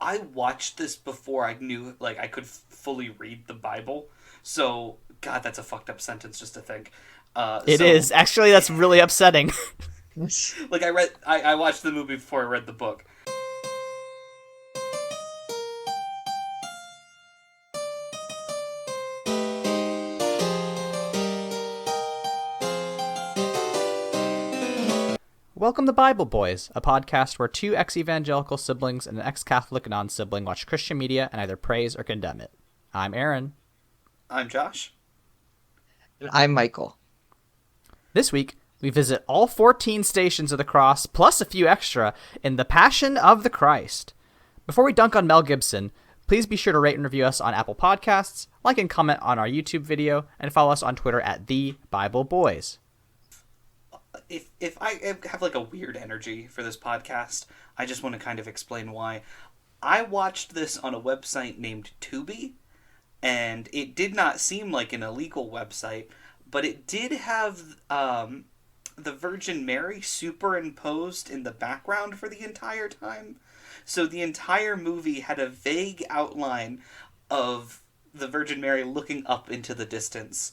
I watched this before I knew, like, I could fully read the Bible. So, God, that's a fucked up sentence just to think. It is. Actually, that's really upsetting. Like, I watched the movie before I read the book. Welcome to Bible Boys, a podcast where two ex-evangelical siblings and an ex-Catholic non-sibling watch Christian media and either praise or condemn it. I'm Aaron. I'm Josh. And I'm Michael. This week, we visit all 14 stations of the cross, plus a few extra, in The Passion of the Christ. Before we dunk on Mel Gibson, please be sure to rate and review us on Apple Podcasts, like and comment on our YouTube video, and follow us on Twitter at The Bible Boys. If I have like a weird energy for this podcast, I just want to kind of explain why. I watched this on a website named Tubi, and it did not seem like an illegal website, but it did have the Virgin Mary superimposed in the background for the entire time. So the entire movie had a vague outline of the Virgin Mary looking up into the distance,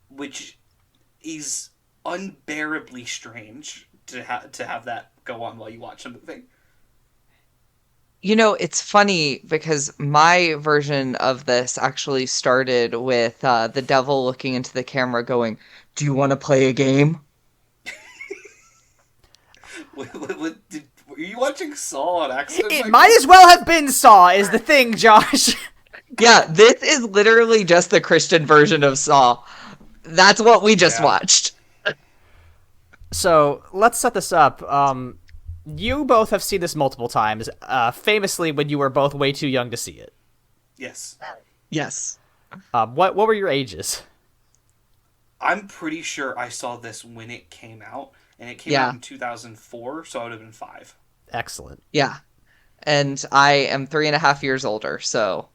which is unbearably strange to have that go on while you watch a movie. You know, it's funny because my version of this actually started with the devil looking into the camera going, "Do you want to play a game?" Were you watching Saw on accident? It might as well have been Saw, is the thing, Josh. Yeah, this is literally just the Christian version of Saw. That's what we just watched. So, let's set this up. You both have seen this multiple times, famously when you were both way too young to see it. Yes. Yes. What were your ages? I'm pretty sure I saw this when it came out, and it came out in 2004, so I would have been 5. Excellent. Yeah. And I am 3.5 years older, so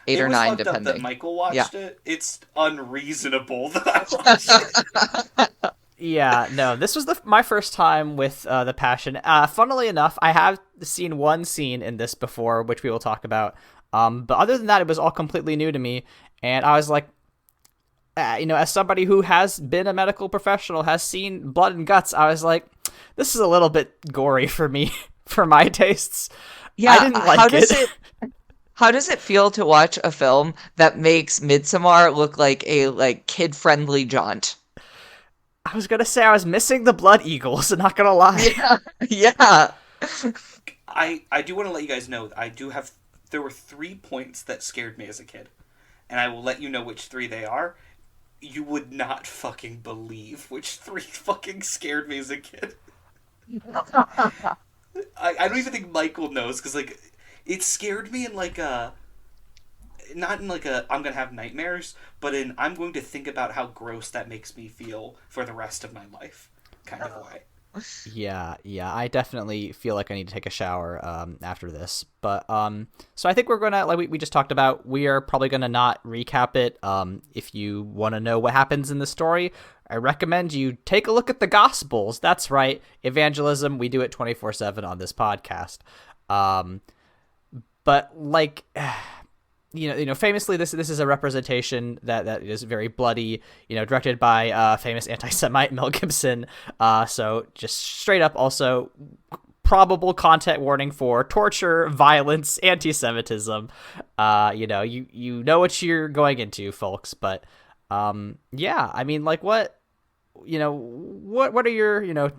8 or 9, depending. That Michael watched it. It's unreasonable that I watched it. Yeah, no, this was my first time with The Passion. Funnily enough, I have seen one scene in this before, which we will talk about. But other than that, it was all completely new to me. And I was like, as somebody who has been a medical professional, has seen blood and guts, I was like, this is a little bit gory for me, for my tastes. Yeah, I didn't like it. How does it feel to watch a film that makes Midsommar look like a kid-friendly jaunt? I was gonna say I was missing the blood eagles, I'm not gonna lie. Yeah. I do want to let you guys know, there were 3 points that scared me as a kid. And I will let you know which 3 they are. You would not fucking believe which 3 fucking scared me as a kid. I don't even think Michael knows, because, like, it scared me in, like, not in, like, I'm gonna have nightmares, but in I'm going to think about how gross that makes me feel for the rest of my life kind of way. Yeah, I definitely feel like I need to take a shower after this. But so I think we're gonna, like we just talked about, we are probably gonna not recap it. If you want to know what happens in the story, I recommend you take a look at the Gospels. That's right, evangelism. We do it 24/7 on this podcast. But like. Famously, this is a representation that is very bloody. Directed by famous anti-Semite Mel Gibson. So just straight up, also probable content warning for torture, violence, anti-Semitism. You know what you're going into, folks. But yeah, I mean, like what are your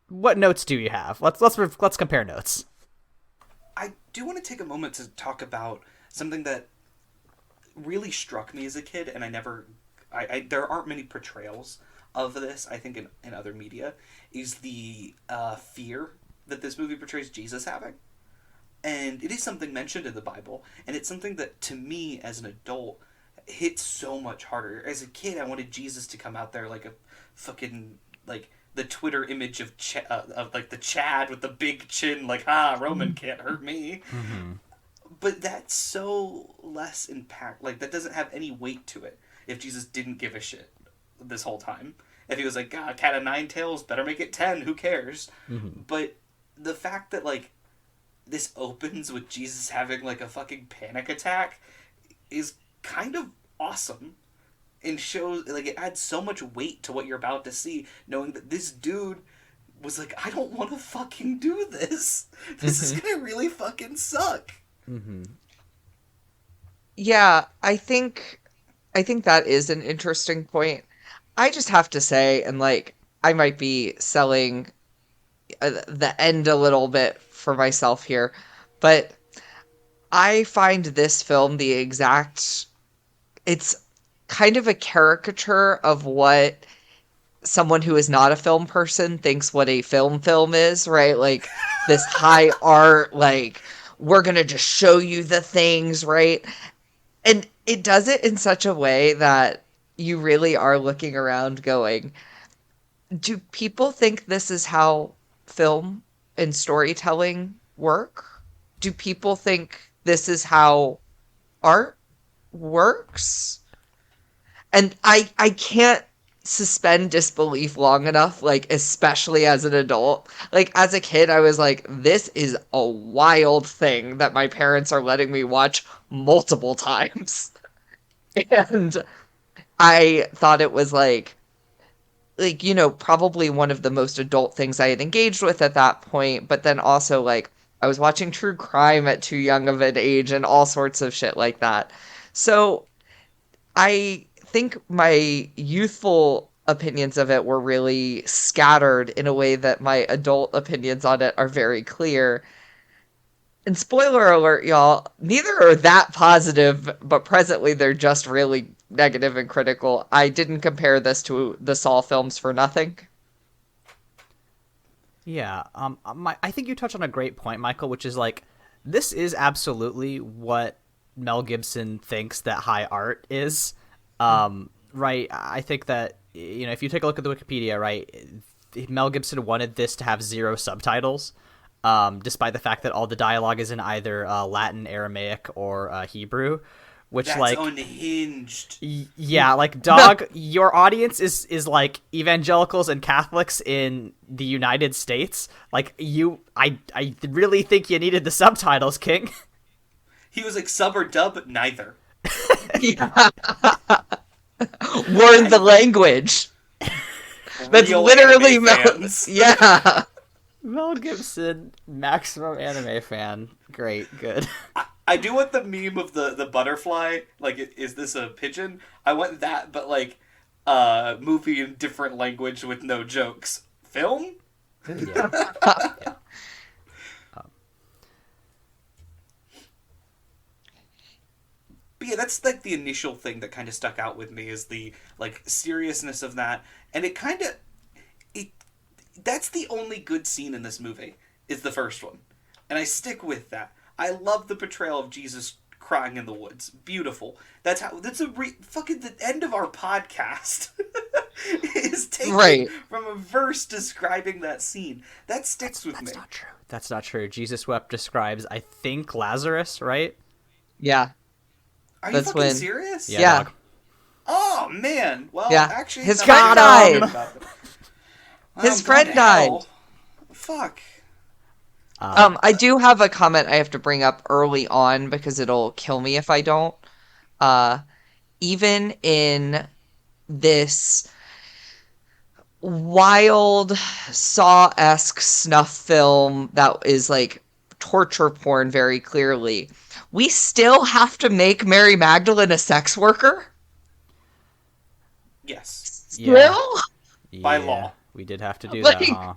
what notes do you have? Let's compare notes. I do want to take a moment to talk about something that really struck me as a kid, and there aren't many portrayals of this, I think, in other media, is the fear that this movie portrays Jesus having. And it is something mentioned in the Bible, and it's something that, to me, as an adult, hits so much harder. As a kid, I wanted Jesus to come out there like a fucking, like, the Twitter image of like, the Chad with the big chin, like, Roman can't hurt me. Mm-hmm. But that's so less impact. Like, that doesn't have any weight to it if Jesus didn't give a shit this whole time. If he was like, God, cat of 9 tails, better make it 10, who cares? Mm-hmm. But the fact that, like, this opens with Jesus having like a fucking panic attack is kind of awesome. And shows, like, it adds so much weight to what you're about to see, knowing that this dude was like, I don't want to fucking do this. This is gonna really fucking suck. Mm-hmm. Yeah, I think that is an interesting point. I just have to say, and like, I might be selling the end a little bit for myself here, but I find this film the exact, it's kind of a caricature of what someone who is not a film person thinks what a film is, right? Like this high art, like we're gonna just show you the things, right? And it does it in such a way that you really are looking around going, do people think this is how film and storytelling work? Do people think this is how art works? And I can't suspend disbelief long enough, like especially as an adult. Like as a kid, I was like, this is a wild thing that my parents are letting me watch multiple times. And I thought it was like, probably one of the most adult things I had engaged with at that point, but then also like I was watching true crime at too young of an age and all sorts of shit like that. So I think my youthful opinions of it were really scattered in a way that my adult opinions on it are very clear. And spoiler alert, y'all, neither are that positive, but presently they're just really negative and critical. I didn't compare this to the Saw films for nothing. Yeah, I think you touched on a great point, Michael, which is like, this is absolutely what Mel Gibson thinks that high art is. Right? I think that, if you take a look at the Wikipedia, right, Mel Gibson wanted this to have 0 subtitles, despite the fact that all the dialogue is in either Latin, Aramaic, or Hebrew. Which, That's like, unhinged. Yeah, like, dog, your audience is like evangelicals and Catholics in the United States. Like, I really think you needed the subtitles, King. He was like, sub or dub? Neither. Yeah. Learn the language. That's Real literally anime Mel. fans. Yeah. Mel Gibson, maximum anime fan. Great, good. I do want the meme of the butterfly. Like, is this a pigeon? I want that, but like, movie in different language with no jokes. Film? Yeah. Yeah. But yeah, that's like the initial thing that kind of stuck out with me is the like seriousness of that, and it kind of that's the only good scene in this movie is the first one, and I stick with that. I love the portrayal of Jesus crying in the woods. Beautiful. That's fucking the end of our podcast is taken Right. from a verse describing that scene. That sticks with me. That's not true. That's not true. Jesus Wept describes, I think, Lazarus, right? Yeah. Are That's you fucking when- serious? Yeah. Dog. Oh man. Well, Yeah. actually, His now friend that I'm died. thinking about it- His I'm friend going to hell. died. Fuck. I do have a comment I have to bring up early on because it'll kill me if I don't. Even in this wild Saw-esque snuff film that is like torture porn very clearly, we still have to make Mary Magdalene a sex worker? Yes. Yeah. Still? By Yeah, law. we did have to do Like- that, huh?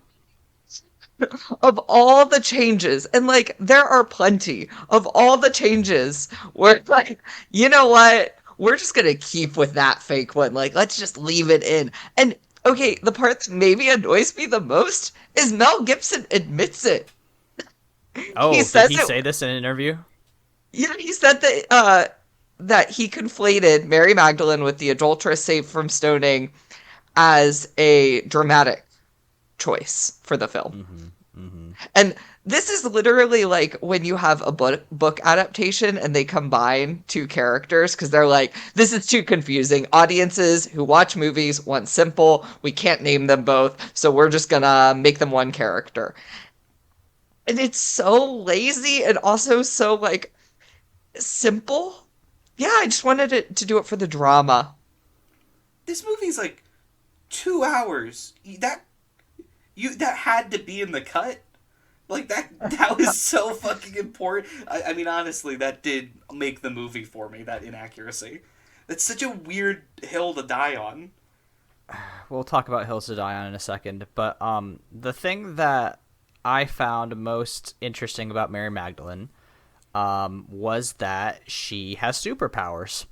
Of all the changes, and like there are plenty of all the changes where like, you know what? We're just gonna keep with that fake one. Like, let's just leave it in. And okay, the part that maybe annoys me the most is Mel Gibson admits it. Oh, He did says he it- say this in an interview? Yeah, he said that he conflated Mary Magdalene with the adulteress saved from stoning as a dramatic choice for the film. And this is literally like when you have a book adaptation and they combine two characters because they're like, this is too confusing. Audiences who watch movies want simple. We can't name them both, so we're just gonna make them one character. And it's so lazy and also so like simple. Yeah, I just wanted it to do it for the drama. This movie's like 2 hours. That had to be in the cut. Like that was so fucking important. I mean, honestly, that did make the movie for me. That inaccuracy. That's such a weird hill to die on. We'll talk about Hills to Die On in a second, but the thing that I found most interesting about Mary Magdalene was that she has superpowers.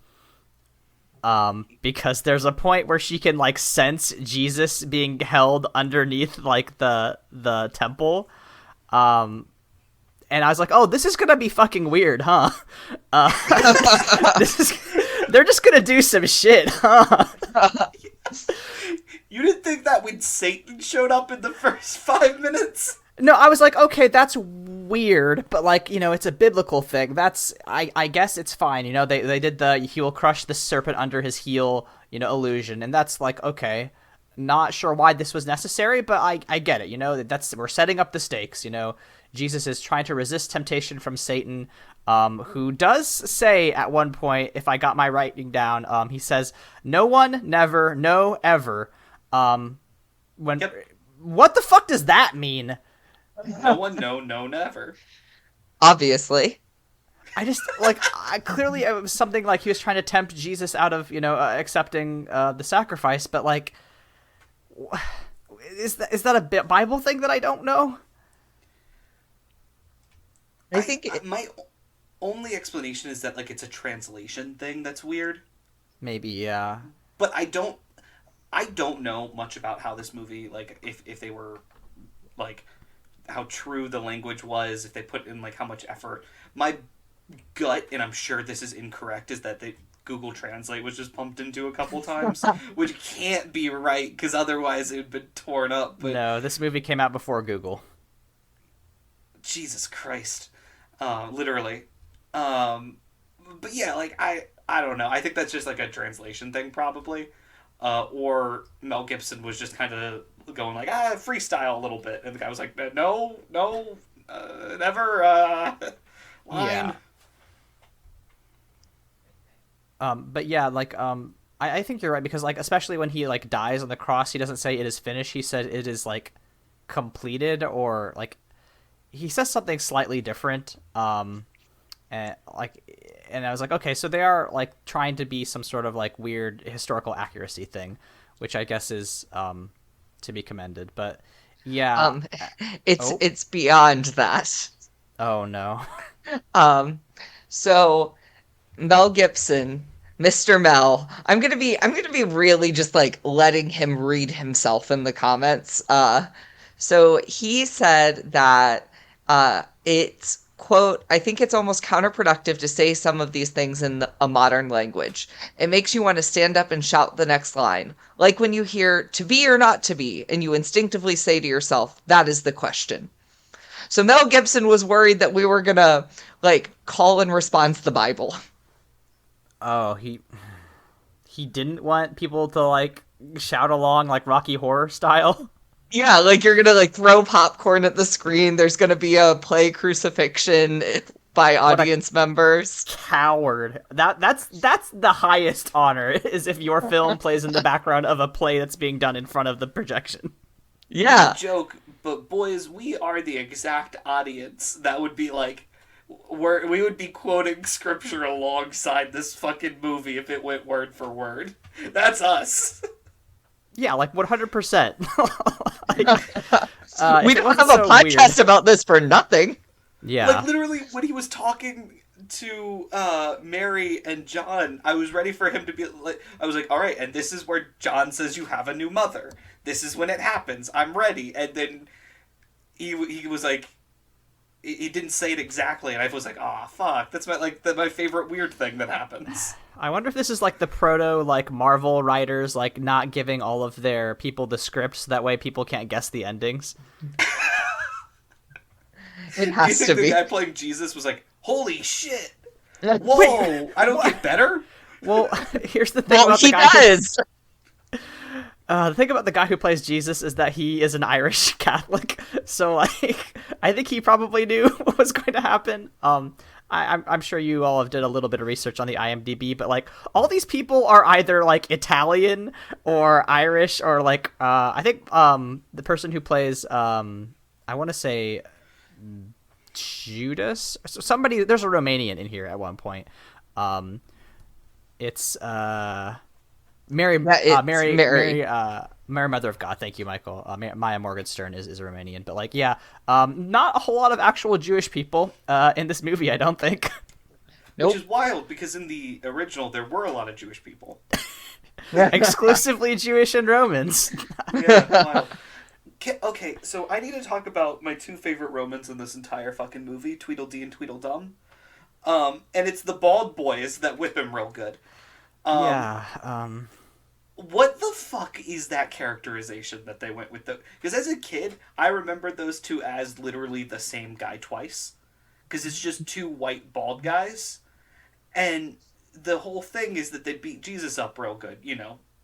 Because there's a point where she can like sense Jesus being held underneath like the temple. And I was like, oh, this is gonna be fucking weird, huh? This is they're just gonna do some shit, huh? You didn't think that when Satan showed up in the first 5 minutes? No, I was like, okay, that's weird, but like, it's a biblical thing. That's I guess it's fine. They did the he will crush the serpent under his heel, illusion, and that's like, okay. Not sure why this was necessary, but I get it. That's we're setting up the stakes. Jesus is trying to resist temptation from Satan, who does say at one point, if I got my writing down, he says, "No one, never, no, ever." Yep. What the fuck does that mean? No one, no, never. Obviously. I just clearly it was something like he was trying to tempt Jesus out of accepting the sacrifice, but like. Is that a Bible thing that I don't know? I think my only explanation is that like it's a translation thing that's weird. Maybe, yeah. But I don't know much about how this movie, like if they were like how true the language was, if they put in like how much effort. My gut, and I'm sure this is incorrect, is that Google Translate was just pumped into a couple times, which can't be right because otherwise it would have been torn up. But no, this movie came out before Google. Jesus Christ, literally. But yeah, like I don't know. I think that's just like a translation thing, probably, or Mel Gibson was just kind of going like freestyle a little bit, and the guy was like, no, never, line. Yeah. But yeah, like, I think you're right, because like, especially when he like dies on the cross, he doesn't say it is finished. He said it is like completed, or like he says something slightly different. And I was like, okay, so they are like trying to be some sort of like weird historical accuracy thing, which I guess is to be commended. But yeah, it's beyond that. Oh no. So Mel Gibson, Mr. Mel, I'm gonna be really just like letting him read himself in the comments. So he said that it's, quote, "I think it's almost counterproductive to say some of these things in a modern language. It makes you want to stand up and shout the next line. Like when you hear 'to be or not to be,' and you instinctively say to yourself, 'that is the question.'" So Mel Gibson was worried that we were gonna like call and respond to the Bible. Oh, he didn't want people to like shout along like Rocky Horror style. Yeah, like you're gonna like throw popcorn at the screen. There's gonna be a play crucifixion by audience members. Coward. That's the highest honor, is if your film plays in the background of a play that's being done in front of the projection. Yeah. Joke, but boys, we are the exact audience that would be like, we would be quoting scripture alongside this fucking movie if it went word for word. That's us. Yeah, like 100%. We don't have a podcast about this for nothing. Yeah. Like, literally, when he was talking to Mary and John, I was ready for him to be like, I was like, all right, and this is where John says you have a new mother. This is when it happens. I'm ready. And then he was like, he didn't say it exactly, and I was like, "Ah, fuck! That's my favorite weird thing that happens." I wonder if this is like the proto like Marvel writers like not giving all of their people the scripts, so that way people can't guess the endings. It has to be. The guy playing Jesus was like, "Holy shit! Whoa! I don't get better." Well, here's the thing. Well, about he the guy does. The thing about the guy who plays Jesus is that he is an Irish Catholic, so like I think he probably knew what was going to happen. I'm sure you all have did a little bit of research on the IMDb, but like all these people are either like Italian or Irish or like I think the person who plays I want to say Judas, somebody. There's a Romanian in here at one point. It's Mary, Mary, Mother of God. Thank you, Michael. Maya Morgenstern is a Romanian, but like, yeah, not a whole lot of actual Jewish people in this movie, I don't think. Nope. Which is wild because in the original there were a lot of Jewish people. Exclusively Jewish and Romans. Yeah, wild. Okay, so I need to talk about my two favorite Romans in this entire fucking movie, Tweedledee and Tweedledum. And it's the bald boys that whip him real good. What the fuck is that characterization that they went with? Because as a kid, I remembered those two as literally the same guy twice. Because it's just two white bald guys. And the whole thing is that they beat Jesus up real good,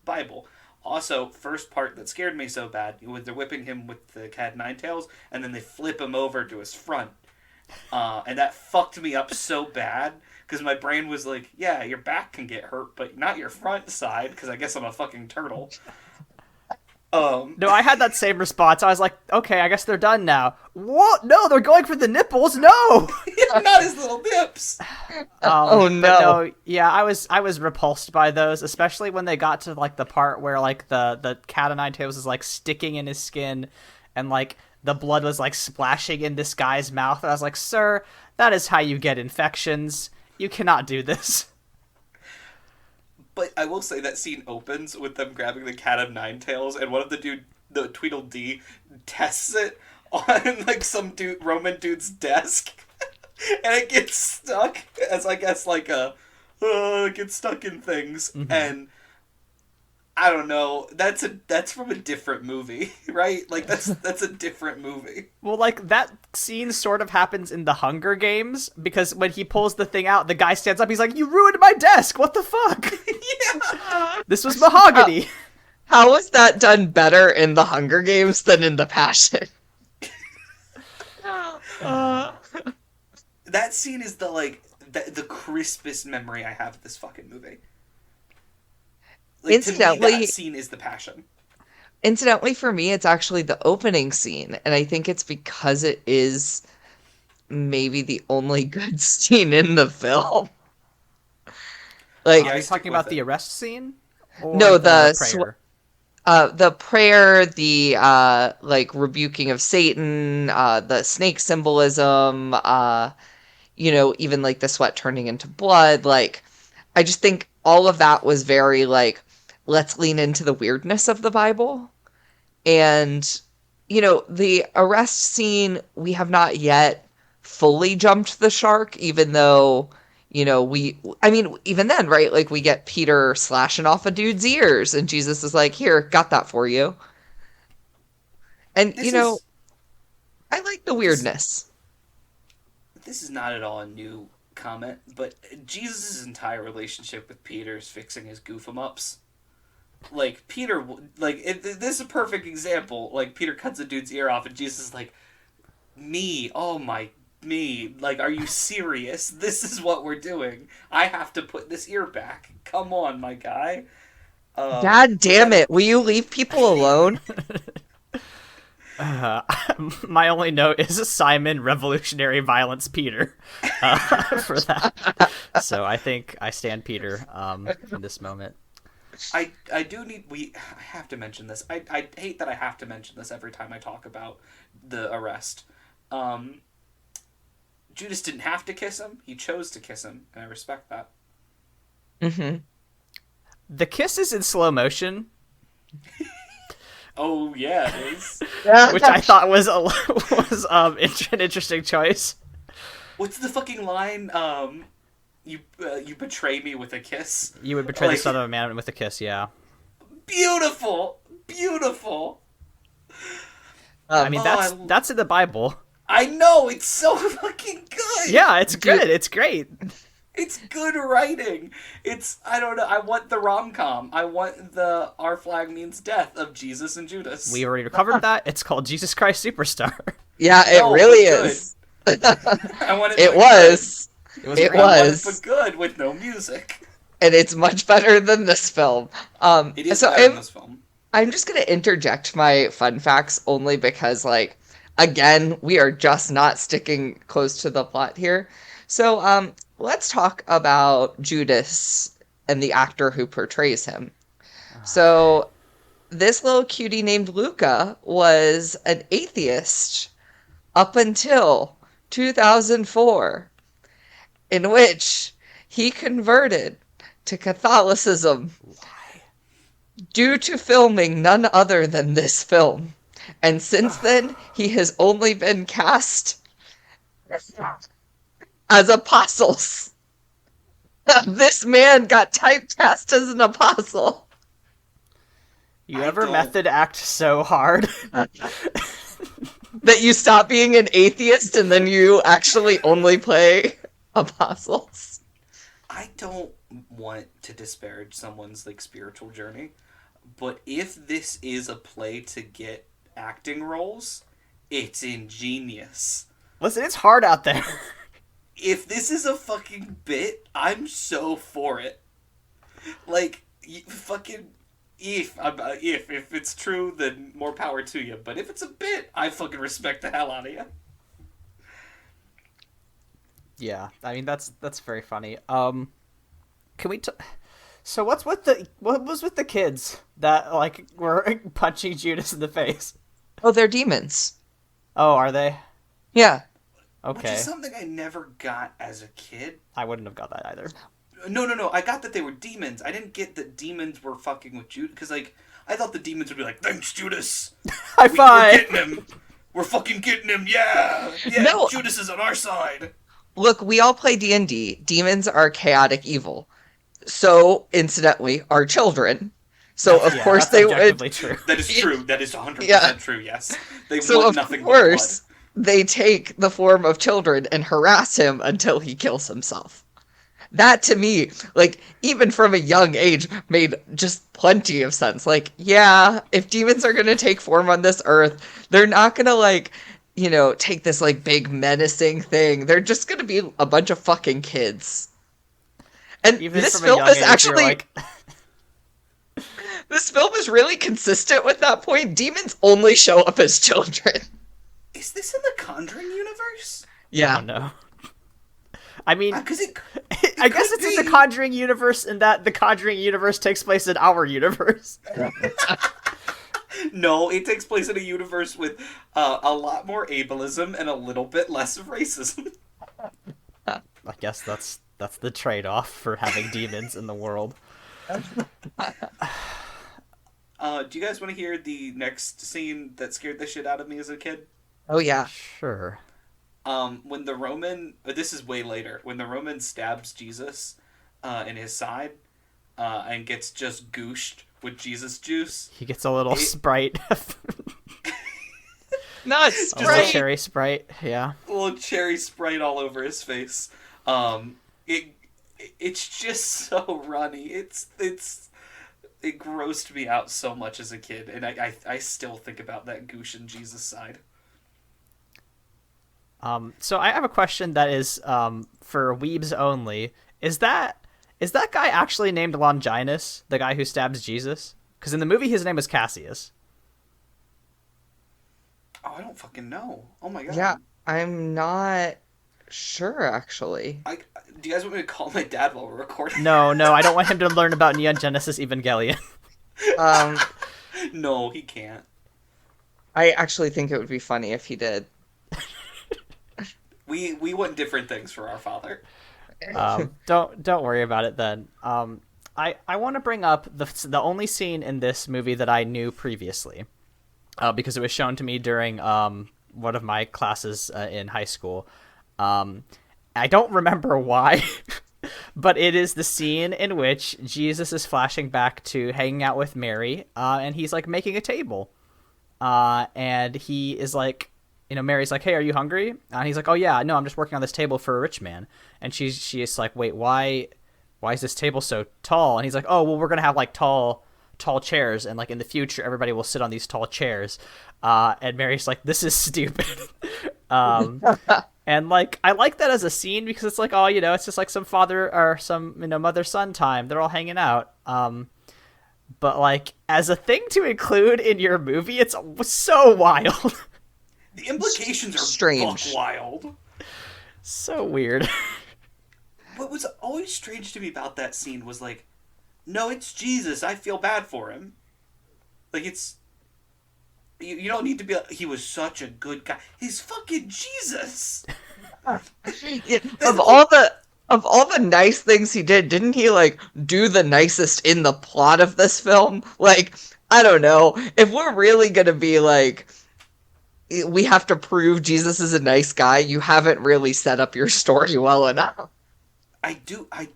Bible. Also, first part that scared me so bad, they're whipping him with the cat nine tails, and then they flip him over to his front. And that fucked me up so bad, because my brain was like, yeah, your back can get hurt, but not your front side, because I guess I'm a fucking turtle. No, I had that same response. I was like, okay, I guess they're done now. What? No, they're going for the nipples. No, not his little nips. Oh no. Yeah, I was repulsed by those, especially when they got to like the part where like the cat o' nine tails is like sticking in his skin, and like the blood was like splashing in this guy's mouth. And I was like, sir, that is how you get infections. You cannot do this. But I will say that scene opens with them grabbing the cat of nine tails, and one of the Tweedledee tests it on like some Roman dude's desk, and it gets stuck as I guess like it gets stuck in things, and I don't know. That's from a different movie, right? Like that's a different movie. Well, like that scene sort of happens in the Hunger Games, because when he pulls the thing out, the guy stands up. He's like, "You ruined my desk. What the fuck?" Yeah. This was mahogany. How was that done better in the Hunger Games than in the Passion? That scene is the crispest memory I have of this fucking movie. Like, Incidentally, to me, that scene is the Passion. Incidentally, for me, it's actually the opening scene, and I think it's because it is maybe the only good scene in the film. Like, Are you talking about the arrest scene? Or no, the prayer? The prayer, the like rebuking of Satan, the snake symbolism, even like the sweat turning into blood. Like, I just think all of that was very like, let's lean into the weirdness of the Bible. And, the arrest scene, we have not yet fully jumped the shark, even though, even then, right? Like, we get Peter slashing off a dude's ears, and Jesus is like, here, got that for you. And, I like the weirdness. This is not at all a new comment, but Jesus' entire relationship with Peter is fixing his goof-em-ups. Like, Peter, this is a perfect example. Like, Peter cuts a dude's ear off, and Jesus is like, me, like, are you serious? This is what we're doing. I have to put this ear back. Come on, my guy. God damn it, will you leave people alone? My only note is Simon Revolutionary Violence Peter for that. So I think I stand Peter in this moment. I have to mention this. I hate that I have to mention this every time I talk about the arrest. Judas didn't have to kiss him. He chose to kiss him, and I respect that. Mm-hmm. The kiss is in slow motion. Oh, yeah, it is. Which I thought was an interesting choice. What's the fucking line? You betray me with a kiss. You would betray the son of a man with a kiss, yeah. Beautiful! Beautiful! I mean, that's in the Bible. I know! It's so fucking good! Yeah, it's good. It's great. It's good writing. It's, I don't know, I want the rom-com. I want the Our Flag Means Death of Jesus and Judas. We already covered that. It's called Jesus Christ Superstar. Yeah, it No, really but is. I want it It but was. It was It great. good. I want it was. but good with no music. And it's much better than this film. It is So better than this film. I'm just going to interject my fun facts only because, like, again, we are just not sticking close to the plot here. So, let's talk about Judas and the actor who portrays him. So, this little cutie named Luca was an atheist up until 2004, in which he converted to Catholicism due to filming none other than this film. And since then, he has only been cast as apostles. This man got typecast as an apostle. You I ever don't- method act so hard? That you stop being an atheist and then you actually only play apostles. I don't want to disparage someone's like spiritual journey, but if this is a play to get acting roles, it's ingenious. Listen, it's hard out there. If this is a fucking bit, I'm so for it. Like, fucking, if it's true, then more power to you. But if it's a bit, I fucking respect the hell out of you. Yeah, I mean that's very funny. Can we? So what was with the kids that like were punching Judas in the face? Oh, they're demons. Oh, are they? Yeah. Which Okay, is something I never got as a kid. I wouldn't have got that either. No. I got that they were demons. I didn't get that demons were fucking with Judas. Because, like, I thought the demons would be like, thanks, Judas. High We're five. getting him. We're fucking getting him. Yeah. Yeah, No. Judas is on our side. Look, we all play D&D. Demons are chaotic evil. So, incidentally, are children. So, of Yeah, course, that's they would. objectively true. That is true. That is 100% Yeah. true, yes. They So, want of nothing course, but they take the form of children and harass him until he kills himself. That, to me, like, even from a young age, made just plenty of sense. Like, yeah, if demons are gonna take form on this earth, they're not gonna, like, you know, take this, like, big menacing thing. They're just gonna be a bunch of fucking kids. And Even this from a film young is age, you're actually... like, This film is really consistent with that point. Demons only show up as children. Is this in the Conjuring universe? Yeah. oh no. I mean, Because it I guess could it's in the be. Conjuring universe, in that the Conjuring universe takes place in our universe. No, it takes place in a universe with a lot more ableism and a little bit less of racism. I guess that's the trade-off for having demons in the world. Do you guys want to hear the next scene that scared the shit out of me as a kid? Oh, yeah. Sure. When the Roman, this is way later, when the Roman stabs Jesus in his side and gets just gooshed with Jesus juice. He gets a little Sprite. Not A little Sprite. cherry Sprite, yeah. A little cherry Sprite all over his face. It's just so runny. It grossed me out so much as a kid, and I still think about that goosh in Jesus' side. So I have a question that is for weebs only. Is that guy actually named Longinus, the guy who stabs Jesus? Because in the movie his name is Cassius. Oh, I don't fucking know. Oh my god. Yeah, I'm not sure, actually. Do you guys want me to call my dad while we're recording? No, I don't want him to learn about Neon Genesis Evangelion. Um, No, he can't. I actually think it would be funny if he did. We want different things for our father. Don't worry about it then. I want to bring up the only scene in this movie that I knew previously, because it was shown to me during one of my classes in high school. I don't remember why, but it is the scene in which Jesus is flashing back to hanging out with Mary, and he's like making a table, and he is like Mary's like, "Hey, are you hungry?" And he's like, "Oh yeah, no, I'm just working on this table for a rich man." And she's like, "Wait, why is this table so tall?" And he's like, "Oh, well, we're gonna have like tall chairs, and like in the future, everybody will sit on these tall chairs." And Mary's like, "This is stupid." um, and like I like that as a scene because it's like, oh, it's just like some father or some mother son time. They're all hanging out. But like as a thing to include in your movie, it's so wild. The implications are buck Strange. wild. So weird. What was always strange to me about that scene was like, no, it's Jesus. I feel bad for him. Like it's you don't need to be. He was such a good guy. He's fucking Jesus. Yeah, of all the nice things he did, didn't he like do the nicest in the plot of this film? Like, I don't know. If we're really gonna be like we have to prove Jesus is a nice guy, you haven't really set up your story well enough.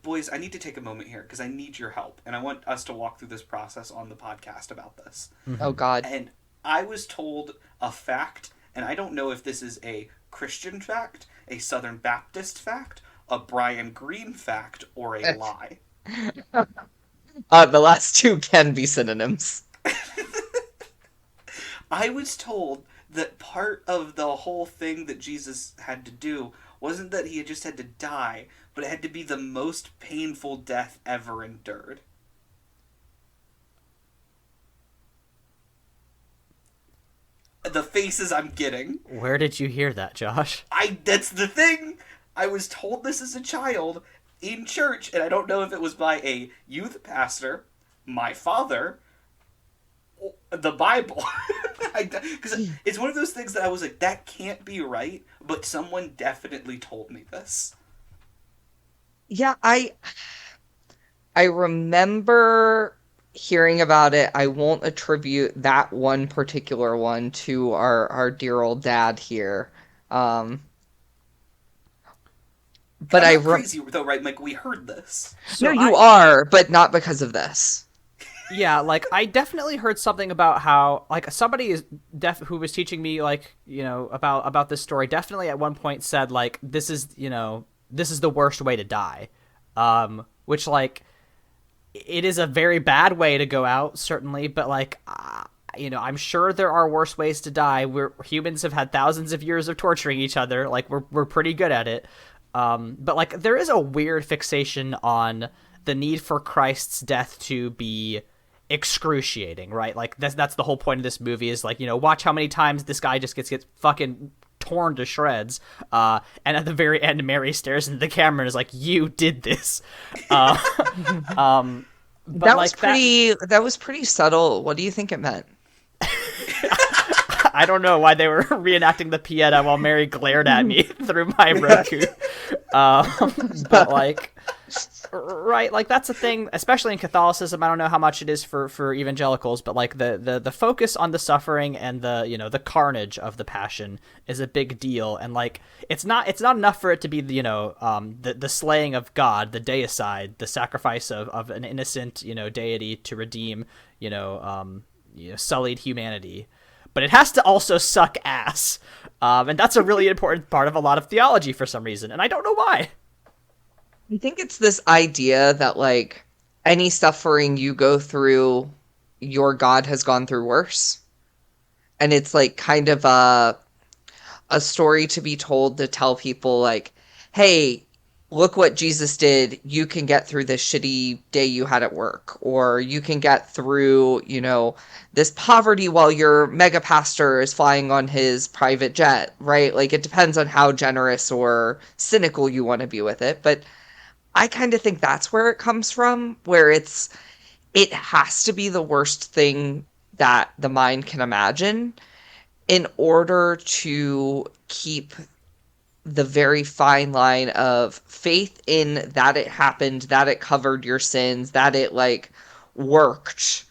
Boys, I need to take a moment here because I need your help, and I want us to walk through this process on the podcast about this. Oh God. And I was told a fact, and I don't know if this is a Christian fact, a Southern Baptist fact, a Brian Greene fact, or a lie. The last two can be synonyms. I was told that part of the whole thing that Jesus had to do wasn't that he just had to die, but it had to be the most painful death ever endured. The faces I'm getting. Where did you hear that, Josh? That's the thing. I was told this as a child in church, and I don't know if it was by a youth pastor, my father, the Bible. Because it's one of those things that I was like, that can't be right, but someone definitely told me this. Yeah, I remember hearing about it. I won't attribute that one particular one to our dear old dad here. Um, but I'm I not crazy though, right, Mike? We heard this. no, So you are, but not because of this. yeah, like I definitely heard something about how like somebody is who was teaching me like about this story definitely at one point said like this is the worst way to die, which like it is a very bad way to go out certainly, but like I'm sure there are worse ways to die. Humans have had thousands of years of torturing each other, like we're pretty good at it, but like there is a weird fixation on the need for Christ's death to be excruciating, right? Like that's the whole point of this movie is like watch how many times this guy just gets fucking torn to shreds, and at the very end Mary stares into the camera and is like, you did this. But That like was that was pretty subtle. What do you think it meant? I don't know why they were reenacting the Pieta while Mary glared at me through my Roku. But like, right, like that's a thing, especially in Catholicism. I don't know how much it is for evangelicals, but like the focus on the suffering and the the carnage of the Passion is a big deal, and like it's not enough for it to be the slaying of God, the deicide, the sacrifice of an innocent deity to redeem sullied humanity. But it has to also suck ass. And that's a really important part of a lot of theology for some reason. And I don't know why. I think it's this idea that like any suffering you go through, your God has gone through worse. And it's like kind of a story to be told to tell people like, hey, look what Jesus did. You can get through this shitty day you had at work, or you can get through, this poverty while your mega pastor is flying on his private jet, right? Like it depends on how generous or cynical you want to be with it. But I kind of think that's where it comes from, where it has to be the worst thing that the mind can imagine in order to keep the very fine line of faith in that it happened, that it covered your sins, that it like worked,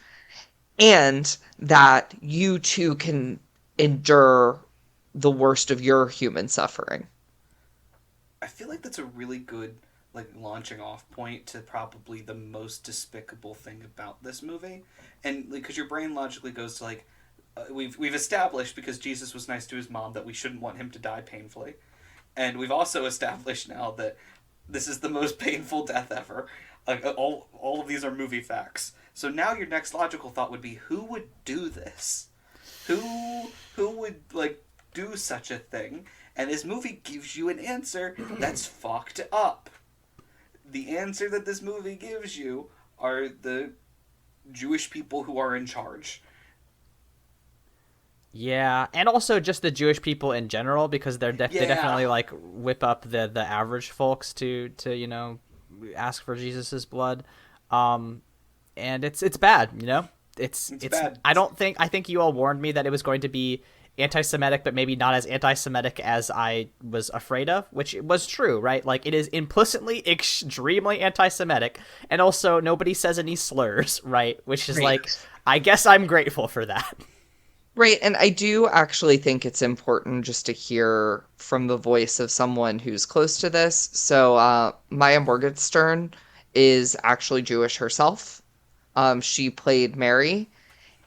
and that you too can endure the worst of your human suffering. I feel like that's a really good like launching off point to probably the most despicable thing about this movie, and like because your brain logically goes to like we've established, because Jesus was nice to his mom, that we shouldn't want him to die painfully, and we've also established now that this is the most painful death ever. All of these are movie facts. So now your next logical thought would be, who would do this? Who would like do such a thing? And this movie gives you an answer that's fucked up. The answer that this movie gives you are the Jewish people who are in charge. Yeah, and also just the Jewish people in general, because they definitely like whip up the average folks to ask for Jesus's blood, and it's bad, it's bad. I think you all warned me that it was going to be anti-Semitic, but maybe not as anti-Semitic as I was afraid of, which was true, right? Like, it is implicitly extremely anti-Semitic, and also nobody says any slurs, right? Which is like, I guess I'm grateful for that. Right, and I do actually think it's important just to hear from the voice of someone who's close to this. So, Maya Morgenstern is actually Jewish herself. She played Mary,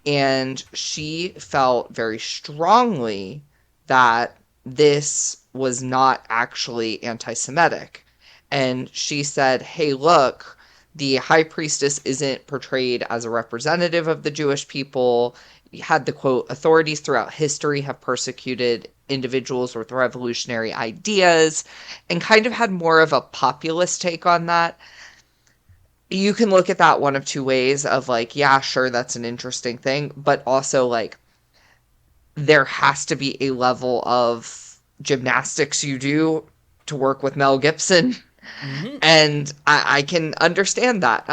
and she felt very strongly that this was not actually anti-Semitic. And she said, hey, look, the high priestess isn't portrayed as a representative of the Jewish people. Had the quote, authorities throughout history have persecuted individuals with revolutionary ideas, and kind of had more of a populist take on that. You can look at that one of two ways of like, yeah, sure, that's an interesting thing, but also like there has to be a level of gymnastics you do to work with Mel Gibson. Mm-hmm. And I can understand that.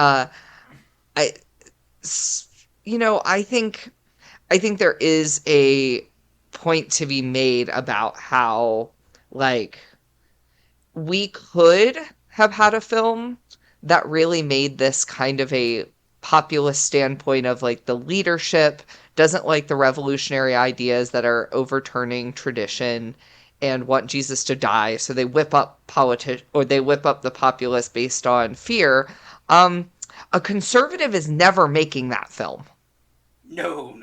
I think there is a point to be made about how, like, we could have had a film that really made this kind of a populist standpoint of, like, the leadership doesn't like the revolutionary ideas that are overturning tradition and want Jesus to die, so they whip up the populace based on fear. A conservative is never making that film. No.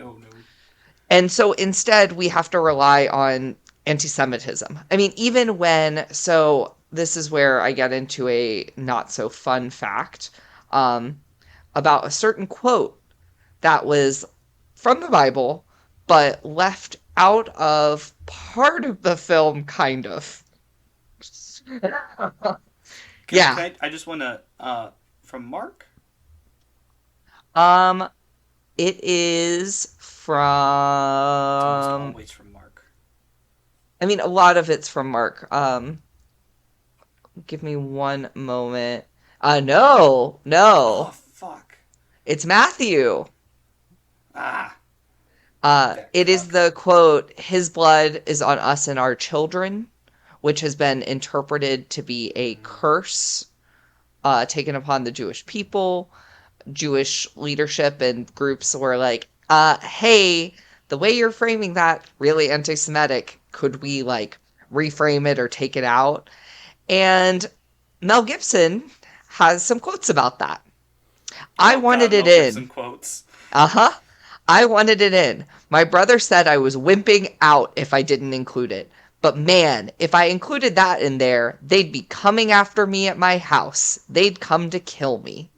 And so instead, we have to rely on anti-Semitism. I mean, so this is where I get into a not so fun fact about a certain quote that was from the Bible, but left out of part of the film, kind of. Yeah. I just want to, from Mark? It is from... It's always from Mark. I mean, a lot of it's from Mark. Give me one moment. No. Oh, fuck. It's Matthew. It is fuck. the quote, his blood is on us and our children, which has been interpreted to be a curse taken upon the Jewish people. Jewish leadership and groups were like, hey, the way you're framing that, really anti-Semitic, could we, like, reframe it or take it out? And Mel Gibson has some quotes about that. I wanted it in. Gibson quotes. Uh-huh. I wanted it in. My brother said I was wimping out if I didn't include it. But man, if I included that in there, they'd be coming after me at my house. They'd come to kill me.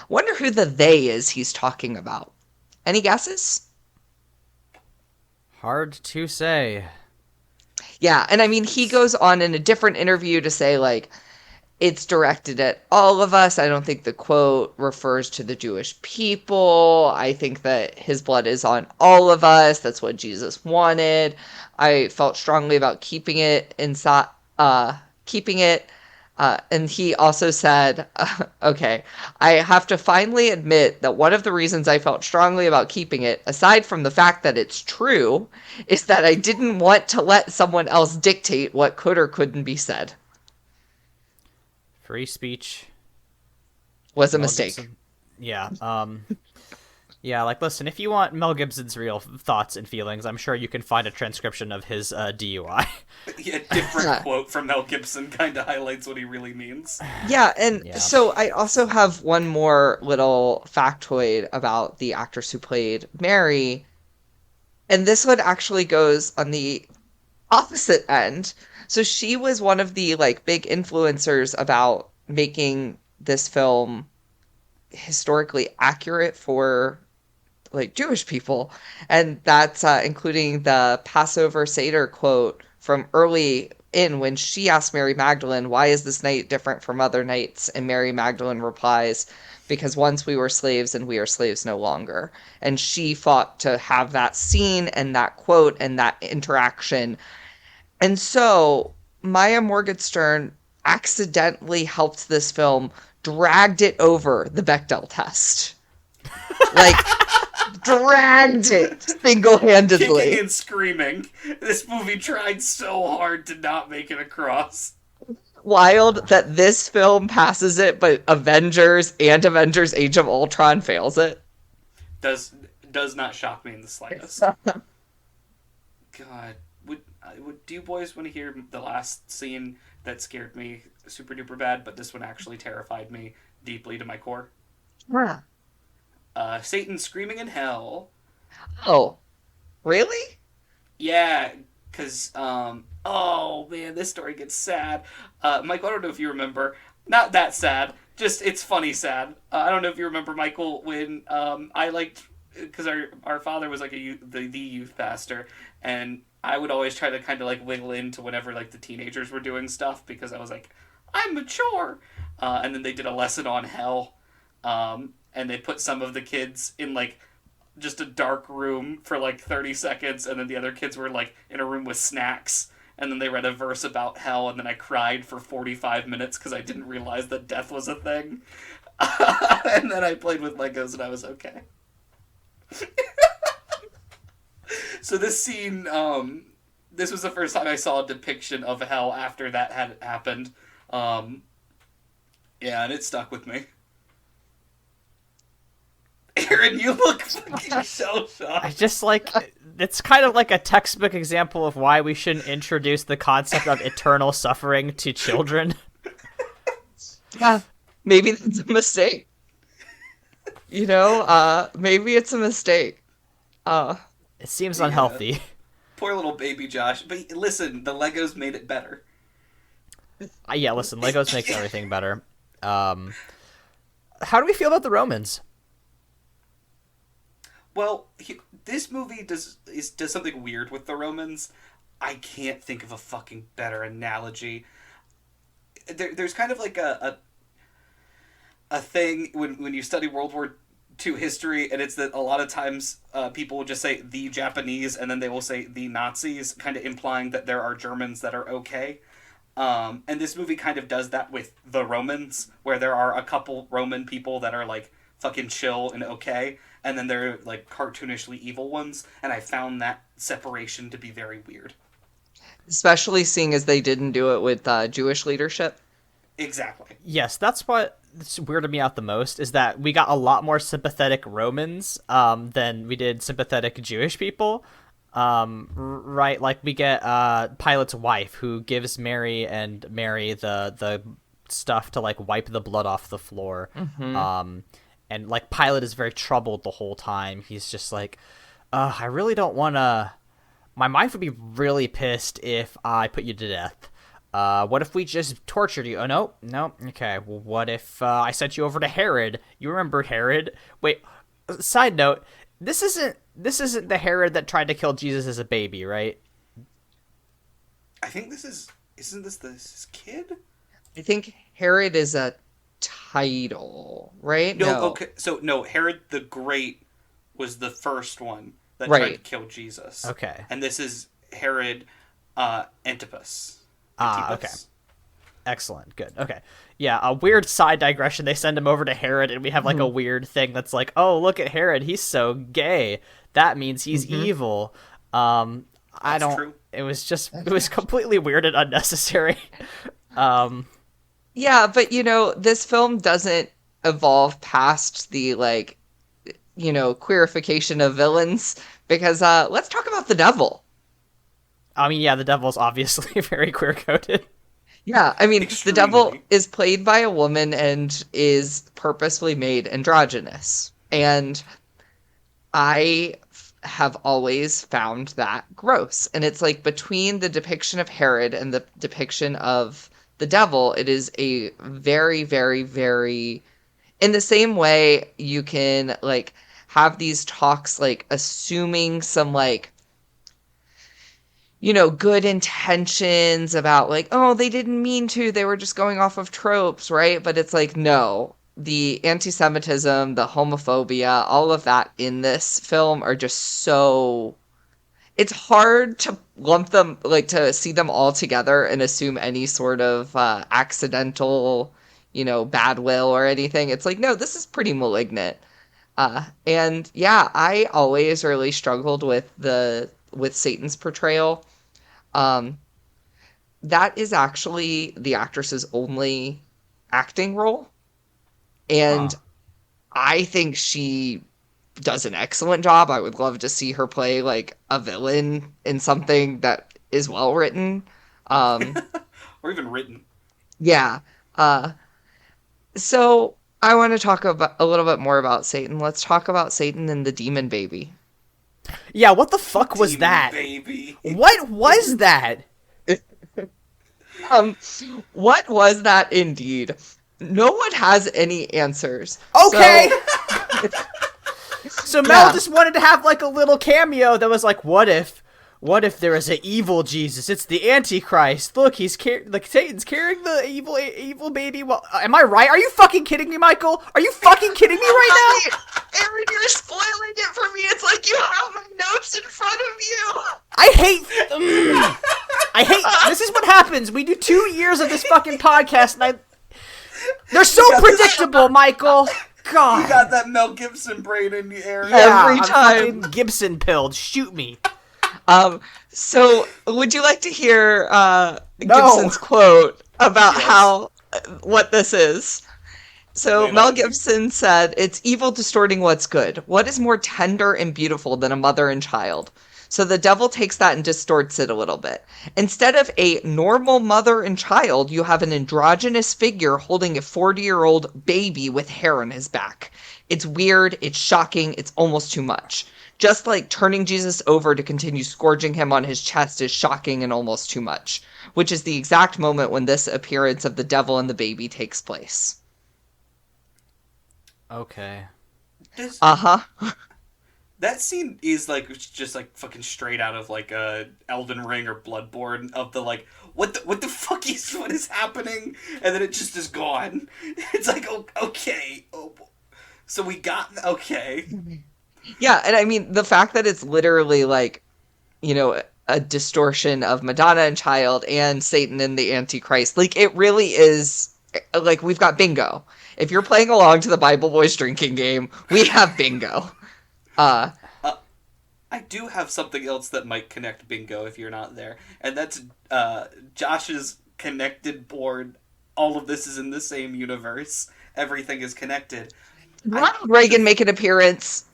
Wonder who the they is he's talking about. Any guesses? Hard to say. Yeah, and I mean, he goes on in a different interview to say, like, it's directed at all of us. I don't think the quote refers to the Jewish people. I think that his blood is on all of us. That's what Jesus wanted. I felt strongly about keeping it inside, and he also said, okay, I have to finally admit that one of the reasons I felt strongly about keeping it, aside from the fact that it's true, is that I didn't want to let someone else dictate what could or couldn't be said. Free speech Was a Mel mistake. Gibson. Yeah. Yeah, like, listen, if you want Mel Gibson's real thoughts and feelings, I'm sure you can find a transcription of his DUI. Yeah, different quote from Mel Gibson kind of highlights what he really means. Yeah, and so I also have one more little factoid about the actress who played Mary. And this one actually goes on the opposite end. So she was one of the like big influencers about making this film historically accurate for like Jewish people, and that's including the Passover Seder quote from early in when she asked Mary Magdalene, "Why is this night different from other nights?" And Mary Magdalene replies, "Because once we were slaves and we are slaves no longer." And she fought to have that scene and that quote and that interaction. And so Maya Morgenstern accidentally helped this film, dragged it over the Bechdel test. Like, dragged it Kicking single-handedly. and screaming. This movie tried so hard to not make it across. Wild that this film passes it, but Avengers and Avengers Age of Ultron fails it. Does does not shock me in the slightest. God, would do you boys want to hear the last scene that scared me super duper bad, but this one actually terrified me deeply to my core? Huh. Satan screaming in hell. Oh, really? Yeah, because, oh man, this story gets sad. Michael, I don't know if you remember. Not that sad, just it's funny sad. I don't know if you remember, Michael, when I liked, because our father was like the youth pastor, and I would always try to kind of like wiggle into whenever like the teenagers were doing stuff because I was like, I'm mature. And then they did a lesson on hell, and they put some of the kids in like just a dark room for like 30 seconds, and then the other kids were like in a room with snacks, and then they read a verse about hell, and then I cried for 45 minutes because I didn't realize that death was a thing. And then I played with Legos and I was okay. So this scene, this was the first time I saw a depiction of hell after that had happened. Yeah, and it stuck with me. Aaron, you look fucking so I shocked. just like it's kind of like a textbook example of why we shouldn't introduce the concept of eternal suffering to children. Yeah. Maybe that's a mistake. Maybe it's a mistake. Uh, It seems Yeah. unhealthy. Poor little baby Josh. But listen, the Legos made it better. Yeah, listen, Legos makes everything better. How do we feel about the Romans? Well, this movie does something weird with the Romans. I can't think of a fucking better analogy. There's kind of like a thing when you study World War II history, and it's that a lot of times people will just say the Japanese, and then they will say the Nazis, kind of implying that there are Germans that are okay. And this movie kind of does that with the Romans, where there are a couple Roman people that are like fucking chill and okay, and then there are like cartoonishly evil ones, and I found that separation to be very weird. Especially seeing as they didn't do it with Jewish leadership. Exactly. Yes, that's what weirded me out the most, is that we got a lot more sympathetic Romans than we did sympathetic Jewish people. Right, like we get Pilate's wife, who gives Mary the stuff to like wipe the blood off the floor. And like Pilate is very troubled the whole time. He's just like, I really don't want to. My wife would be really pissed if I put you to death. What if we just tortured you? Oh, no. Okay. Well, what if I sent you over to Herod? You remember Herod? Wait. Side note: this isn't the Herod that tried to kill Jesus as a baby, right? I think isn't this his kid? I think Herod is a title, right? No, No. okay. So no, Herod the Great was the first one that tried to Right. kill Jesus. Okay. And this is Herod Antipas. Okay. Excellent. Good. Okay. Yeah, a weird side digression. They send him over to Herod, and we have like a weird thing that's like, oh, look at Herod. He's so gay. That means he's evil. I That's don't. true. It was completely weird and unnecessary. Yeah, but this film doesn't evolve past the queerification of villains because let's talk about the devil. I mean, yeah, the devil's obviously very queer coded. Yeah, I mean, the devil Extremely. is played by a woman and is purposefully made androgynous. And I have always found that gross. And it's like between the depiction of Herod and the depiction of the devil, it is a very, very, very, in the same way you can like have these talks like assuming some like, good intentions about like, oh, they didn't mean to, they were just going off of tropes, right? But it's like, no, the anti-Semitism, the homophobia, all of that in this film are just so, it's hard to lump them, like to see them all together and assume any sort of accidental, bad will or anything. It's like, no, this is pretty malignant. And yeah, I always really struggled with Satan's portrayal. Um, that is actually the actress's only acting role, Huh. and I think she does an excellent job. I would love to see her play like a villain in something that is well written. Um, Or even written. yeah. Uh, so I want to talk about a little bit more about Satan. Let's talk about Satan and the demon baby. Yeah, what the fuck was Demon that? baby. What was that? Um, what was that indeed? No one has any answers. Okay. So, So Mel yeah. just wanted to have like a little cameo that was like, what if there is an evil Jesus? It's the Antichrist. Look, like Satan's carrying the evil baby. Well, am I right? Are you fucking kidding me, Michael? Are you fucking kidding me right now? Aaron, you're spoiling it for me. It's like you have my notes in front of you. I hate. This is what happens. We do 2 years of this fucking podcast, and they're so predictable, Michael. God. You got that Mel Gibson brain in the air. Yeah, Every I'm time. fucking Gibson pilled. Shoot me. So would you like to hear No. Gibson's quote about how what this is? So Wait, Mel no. Gibson said, "It's evil distorting what's good. What is more tender and beautiful than a mother and child?" So the devil takes that and distorts it a little bit. Instead of a normal mother and child, you have an androgynous figure holding a 40-year-old baby with hair on his back. It's weird, it's shocking, it's almost too much. Just like turning Jesus over to continue scourging him on his chest is shocking and almost too much, which is the exact moment when this appearance of the devil and the baby takes place. Okay. This, Uh-huh. that scene is like just like fucking straight out of like a Elden Ring or Bloodborne of the like what the fuck is what is happening, and then it just is gone. It's like, oh, okay, so we got okay. Yeah, and I mean, the fact that it's literally like, a distortion of Madonna and Child and Satan and the Antichrist, like, it really is, like, we've got bingo. If you're playing along to the Bible Boys drinking game, we have bingo. I do have something else that might connect bingo if you're not there, and that's Josh's connected board. All of this is in the same universe. Everything is connected. Ronald Reagan make an appearance.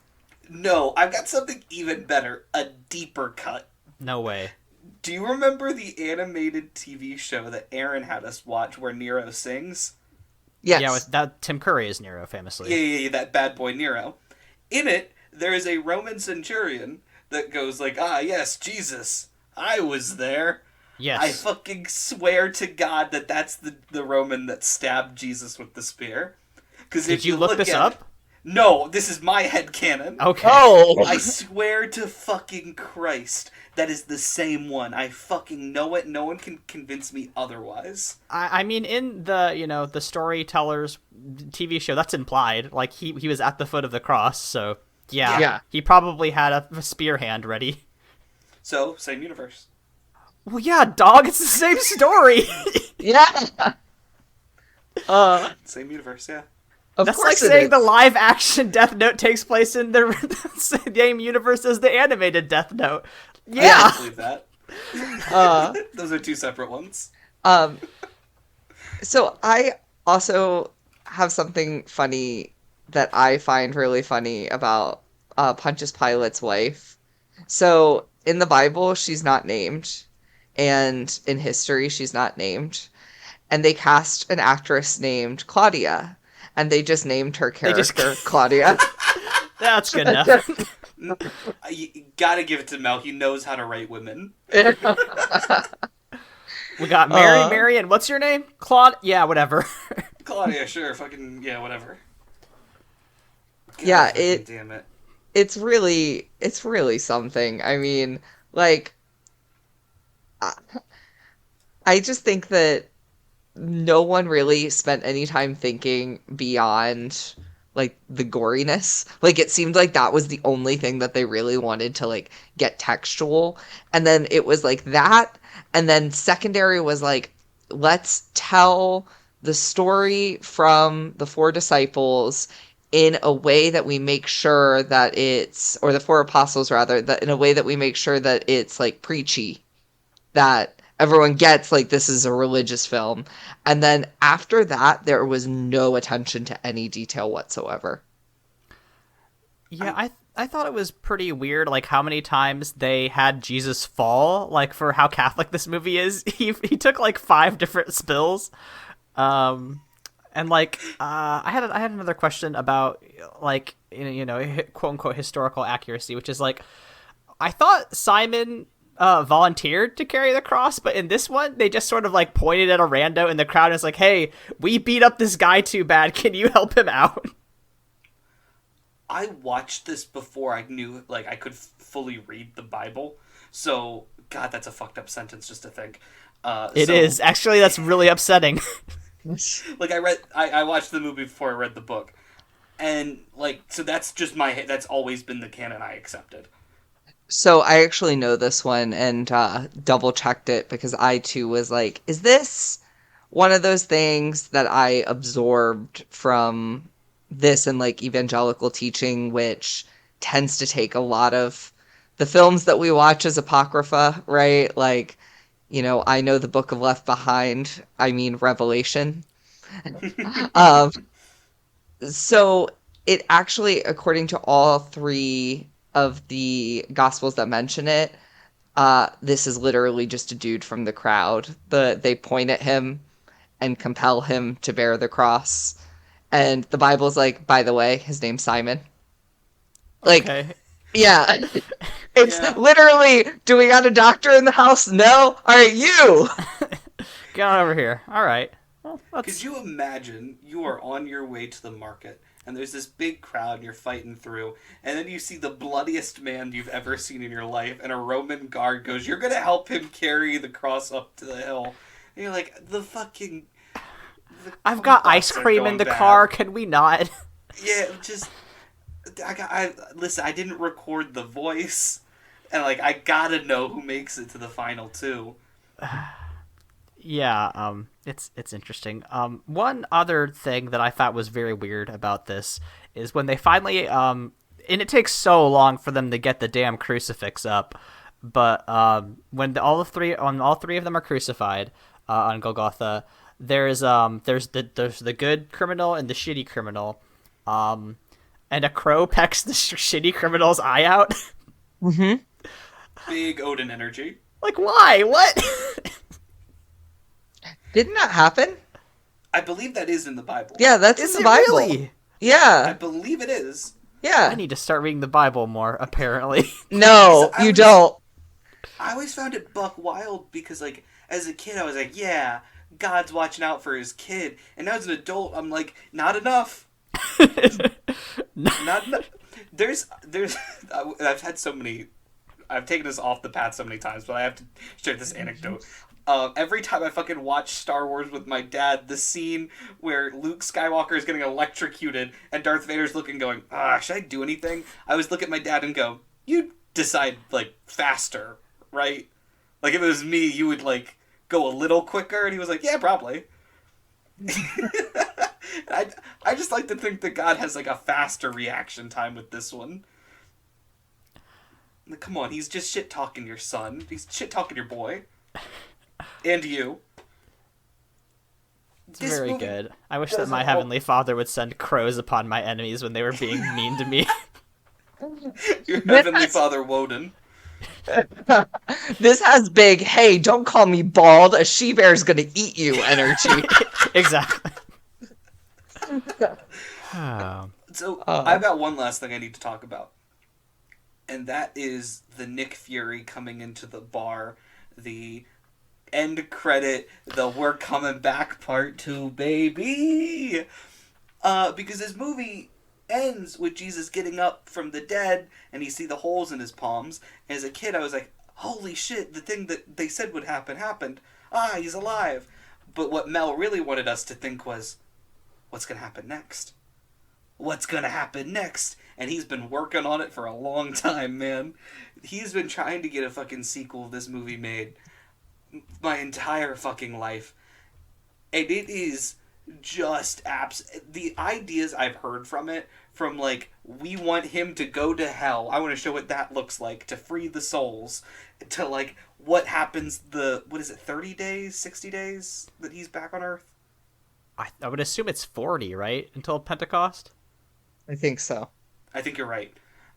No, I've got something even better. A deeper cut. No way. Do you remember the animated TV show that Aaron had us watch where Nero sings? Yes. Yeah, with that Tim Curry is Nero, famously. Yeah, that bad boy Nero. In it, there is a Roman centurion that goes like, ah, yes, Jesus, I was there. Yes. I fucking swear to God that that's the Roman that stabbed Jesus with the spear. Because Did you look this at up? it- no, this is my headcanon. Okay. Oh! I swear to fucking Christ, that is the same one. I fucking know it. No one can convince me otherwise. I mean, in the the storyteller's TV show, that's implied. Like he was at the foot of the cross, so yeah. He probably had a spear hand ready. So, same universe. Well, yeah, dog. It's the same story. Yeah! Same universe, yeah. Of That's course like it saying is. the live action Death Note takes place in the same universe as the animated Death Note. I Yeah. can't believe that. Those are two separate ones. So I also have something funny that I find really funny about Pontius Pilate's wife. So in the Bible, she's not named, and in history, she's not named. And they cast an actress named Claudia, and they just named her just- character Claudia. That's good enough. You gotta give it to Mel. He knows how to write women. We got Mary, and what's your name? Claude? Yeah, whatever. Claudia, sure, fucking yeah, whatever. God, Yeah, fucking damn it. it's really something. I mean, like, I I just think that no one really spent any time thinking beyond like the goriness. Like it seemed like that was the only thing that they really wanted to like get textual. And then it was like that. And then secondary was like, let's tell the story from the four disciples in a way that we make sure that it's, or the four apostles rather, that in a way that we make sure that it's like preachy, that everyone gets like this is a religious film. And then after that, there was no attention to any detail whatsoever. Yeah, I thought it was pretty weird, like how many times they had Jesus fall. Like for how Catholic this movie is, he took like 5 different spills. And like I had another question about like quote unquote historical accuracy, which is like I thought Simon volunteered to carry the cross, but in this one they just sort of like pointed at a rando in the crowd and it's like, hey, we beat up this guy too bad, can you help him out? I watched this before I knew like I could fully read the Bible. So God, that's a fucked up sentence just to think. It is actually, that's really upsetting. Like I watched the movie before I read the book, and like so that's just that's always been the canon I accepted. So I actually know this one and double checked it because I too was like, is this one of those things that I absorbed from this and like evangelical teaching, which tends to take a lot of the films that we watch as apocrypha, right? Like, I know the Book of Left Behind, I mean Revelation. Um, so it actually, according to all 3 of the gospels that mention it, this is literally just a dude from the crowd. They point at him and compel him to bear the cross. And the Bible's like, by the way, his name's Simon. Like, Okay. yeah. It's Yeah. literally, do we got a doctor in the house? No? All right, you. Get on over here. All right. Well, Could you imagine you are on your way to the market and there's this big crowd and you're fighting through, and then you see the bloodiest man you've ever seen in your life, and a Roman guard goes, "You're gonna help him carry the cross up to the hill." And you're like, I've got thoughts ice are cream in going the bad. car. Can we not? Yeah, just listen. I didn't record the voice, and like I gotta know who makes it to the final 2. Yeah, it's interesting. One other thing that I thought was very weird about this is when they finally, and it takes so long for them to get the damn crucifix up, but when all 3 of them are crucified on Golgotha, there's the good criminal and the shitty criminal, and a crow pecks the shitty criminal's eye out. Mm-hmm. Big Odin energy. Like, why? What? Didn't that happen? I believe that is in the Bible. Yeah, that's Is in the it Bible. really? I Yeah, believe it is. yeah. I need to start reading the Bible more, apparently. No, I you was- don't. I always found it buck wild because, like, as a kid, I was like, yeah, God's watching out for his kid. And now as an adult, I'm like, not enough. Not enough. There's, I've had so many, I've taken this off the path so many times, but I have to share this anecdote. Every time I fucking watch Star Wars with my dad, the scene where Luke Skywalker is getting electrocuted and Darth Vader's looking going, should I do anything? I always look at my dad and go, you decide, like, faster, right? Like, if it was me, you would, like, go a little quicker, and he was like, yeah, probably. I just like to think that God has, like, a faster reaction time with this one. Like, come on, he's just shit-talking your son. He's shit-talking your boy. And you. It's This very movie good. I wish that doesn't my help. Heavenly Father would send crows upon my enemies when they were being mean to me. Your Heavenly Father Woden. This has big, hey, don't call me bald, a she-bear's gonna eat you energy. Exactly. Oh. So, I've got one last thing I need to talk about. and that is the Nick Fury coming into the bar, the end credit, the "We're Coming Back" part 2, baby. Because this movie ends with Jesus getting up from the dead, and you see the holes in his palms. And as a kid, I was like, holy shit, the thing that they said would happen happened. Ah, he's alive. But what Mel really wanted us to think was, what's going to happen next? What's going to happen next? And he's been working on it for a long time, man. He's been trying to get a fucking sequel of this movie made my entire fucking life. And it is just the ideas I've heard from it, from like, we want him to go to hell, I want to show what that looks like, to free the souls, to like what happens what is it, 30 days, 60 days that he's back on Earth? I would assume it's 40, right, until Pentecost. I think so. I think you're right.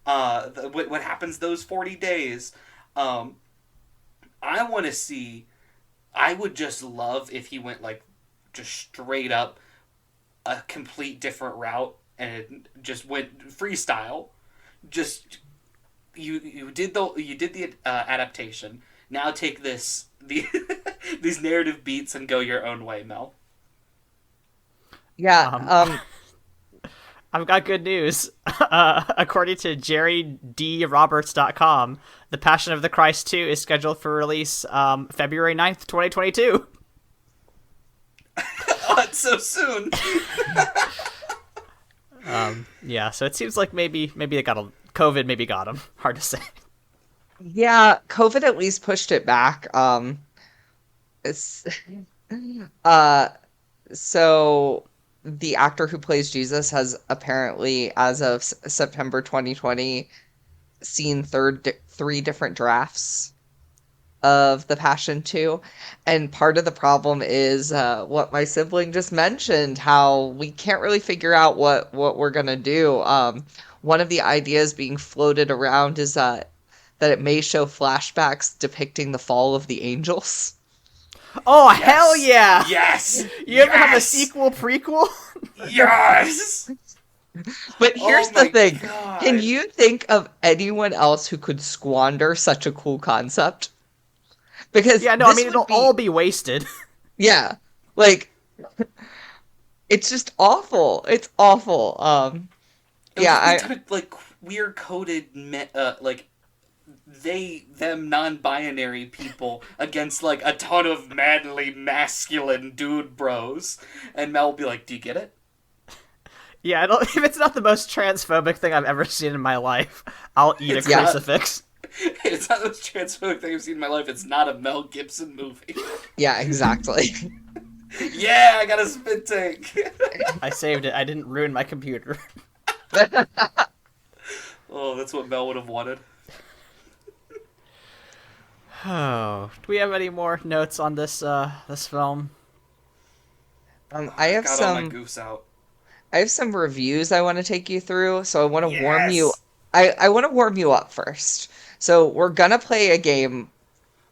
What happens those 40 days? I want to see. I would just love if he went like just straight up a complete different route and it just went freestyle. Just you did the adaptation. Now take these narrative beats and go your own way, Mel. Yeah. I've got good news. According to jerrydroberts.com, The Passion of the Christ 2 is scheduled for release February 9th, 2022. Oh, it's so soon. Yeah, so it seems like maybe they got COVID maybe got him. Hard to say. Yeah, COVID at least pushed it back. It's so the actor who plays Jesus has apparently, as of September 2020, seen three different drafts of The Passion 2. And part of the problem is what my sibling just mentioned, how we can't really figure out what we're going to do. One of the ideas being floated around is that it may show flashbacks depicting the fall of the angels. Oh, yes. Hell yeah! Yes! You ever have a sequel prequel? Yes! But here's the thing. God. Can you think of anyone else who could squander such a cool concept? Because it'll all be wasted. Yeah. Like, it's just awful. It's awful. Like weird coded like them non-binary people against like a ton of manly masculine dude bros, and Mel will be like, do you get it? Yeah, if it's not the most transphobic thing I've ever seen in my life, I'll eat a crucifix. It's not the most transphobic thing I've seen in my life. It's not a Mel Gibson movie. Yeah, exactly. Yeah, I got a spit take. I saved it. I didn't ruin my computer. Oh, that's what Mel would have wanted. Oh, do we have any more notes on this film? I have got all my goofs out. I have some reviews I want to take you through, so I want to warm you. Yes! I want to warm you up first. So we're gonna play a game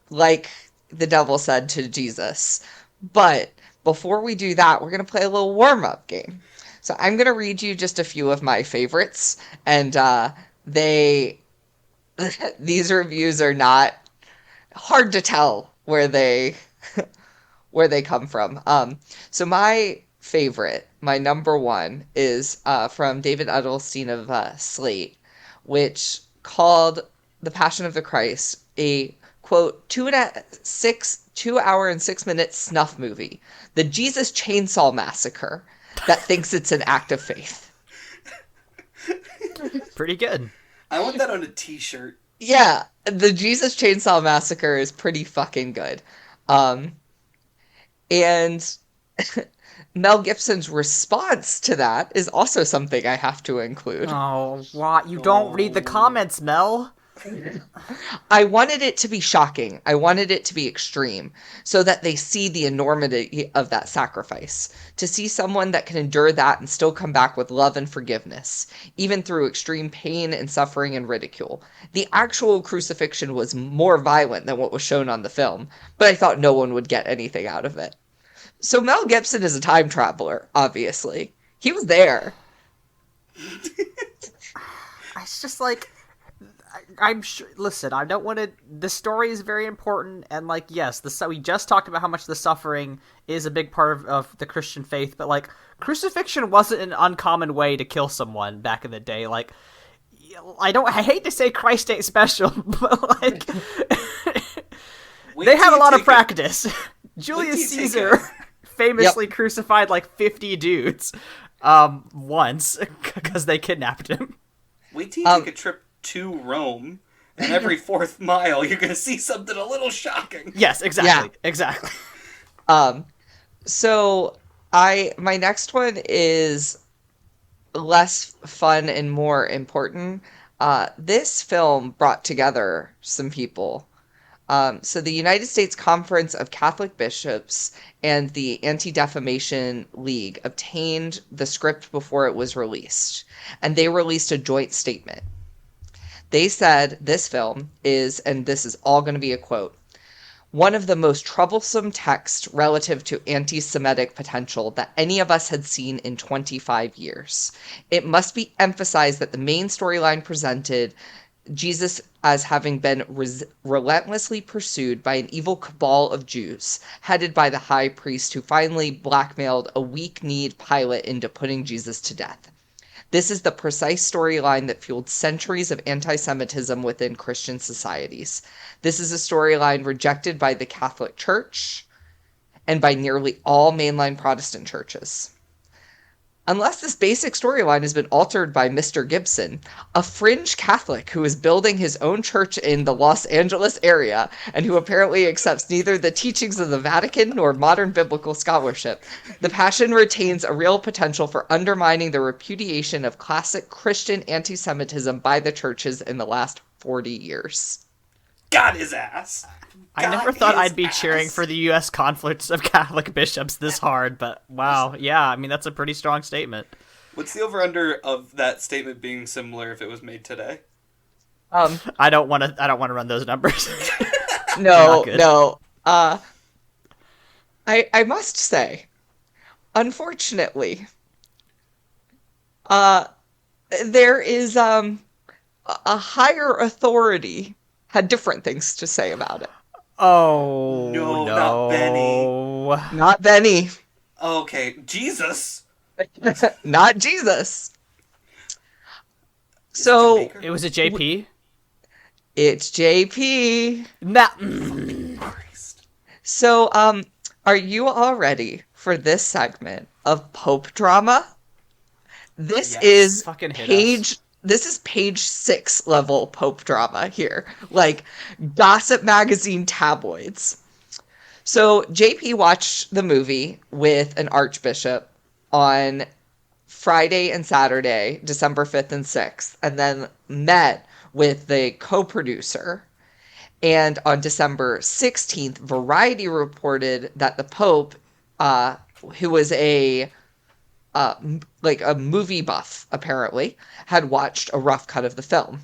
like the devil said to Jesus, but before we do that, we're gonna play a little warm-up game. So I'm gonna read you just a few of my favorites, and these reviews are not hard to tell where they come from. So my favorite, my number one, is from David Edelstein of Slate, which called The Passion of the Christ a, quote, 2 hour and 6 minute snuff movie, the Jesus Chainsaw Massacre that thinks it's an act of faith. Pretty good. I want that on a t-shirt. Yeah, the Jesus Chainsaw Massacre is pretty fucking good. And Mel Gibson's response to that is also something I have to include. Oh, what? You don't read the comments, Mel. I wanted it to be shocking. I wanted it to be extreme so that they see the enormity of that sacrifice. To see someone that can endure that and still come back with love and forgiveness, even through extreme pain and suffering and ridicule. The actual crucifixion was more violent than what was shown on the film, but I thought no one would get anything out of it. So Mel Gibson is a time traveler, obviously. He was there. It's just like, I'm sure. Listen, I don't want to. The story is very important, and like, yes, we just talked about how much the suffering is a big part of the Christian faith, but like, crucifixion wasn't an uncommon way to kill someone back in the day. Like, I hate to say Christ ain't special, but like, they had a lot of practice. Julius Caesar famously crucified like 50 dudes, once because they kidnapped him. Wait till you take a trip to Rome, and every fourth mile you're gonna see something a little shocking. Yes, exactly, exactly. So my next one is less fun and more important. This film brought together some people. So the United States Conference of Catholic Bishops and the Anti-Defamation League obtained the script before it was released, and they released a joint statement. They said this film is, and this is all going to be a quote, one of the most troublesome texts relative to anti-Semitic potential that any of us had seen in 25 years. It must be emphasized that the main storyline presented Jesus as having been relentlessly pursued by an evil cabal of Jews, headed by the high priest who finally blackmailed a weak-kneed Pilate into putting Jesus to death. This is the precise storyline that fueled centuries of anti-Semitism within Christian societies. This is a storyline rejected by the Catholic Church and by nearly all mainline Protestant churches. Unless this basic storyline has been altered by Mr. Gibson, a fringe Catholic who is building his own church in the Los Angeles area and who apparently accepts neither the teachings of the Vatican nor modern biblical scholarship, the Passion retains a real potential for undermining the repudiation of classic Christian anti-Semitism by the churches in the last 40 years. Got his ass. I never thought I'd be cheering for the U.S. Conference of Catholic Bishops this hard, but wow, yeah, I mean, that's a pretty strong statement. What's the over-under of that statement being similar if it was made today? I don't want to run those numbers. No. I must say, unfortunately, there is a higher authority had different things to say about it. Oh, no, not Benny. Not Benny. Okay, Jesus. Not Jesus. So it was a JP. It's JP. Christ. So, are you all ready for this segment of Pope drama? This is page 6 level Pope drama here. Like, gossip magazine tabloids. So, JP watched the movie with an archbishop on Friday and Saturday, December 5th and 6th, and then met with the co-producer. And on December 16th, Variety reported that the Pope, who was a movie buff, apparently, had watched a rough cut of the film.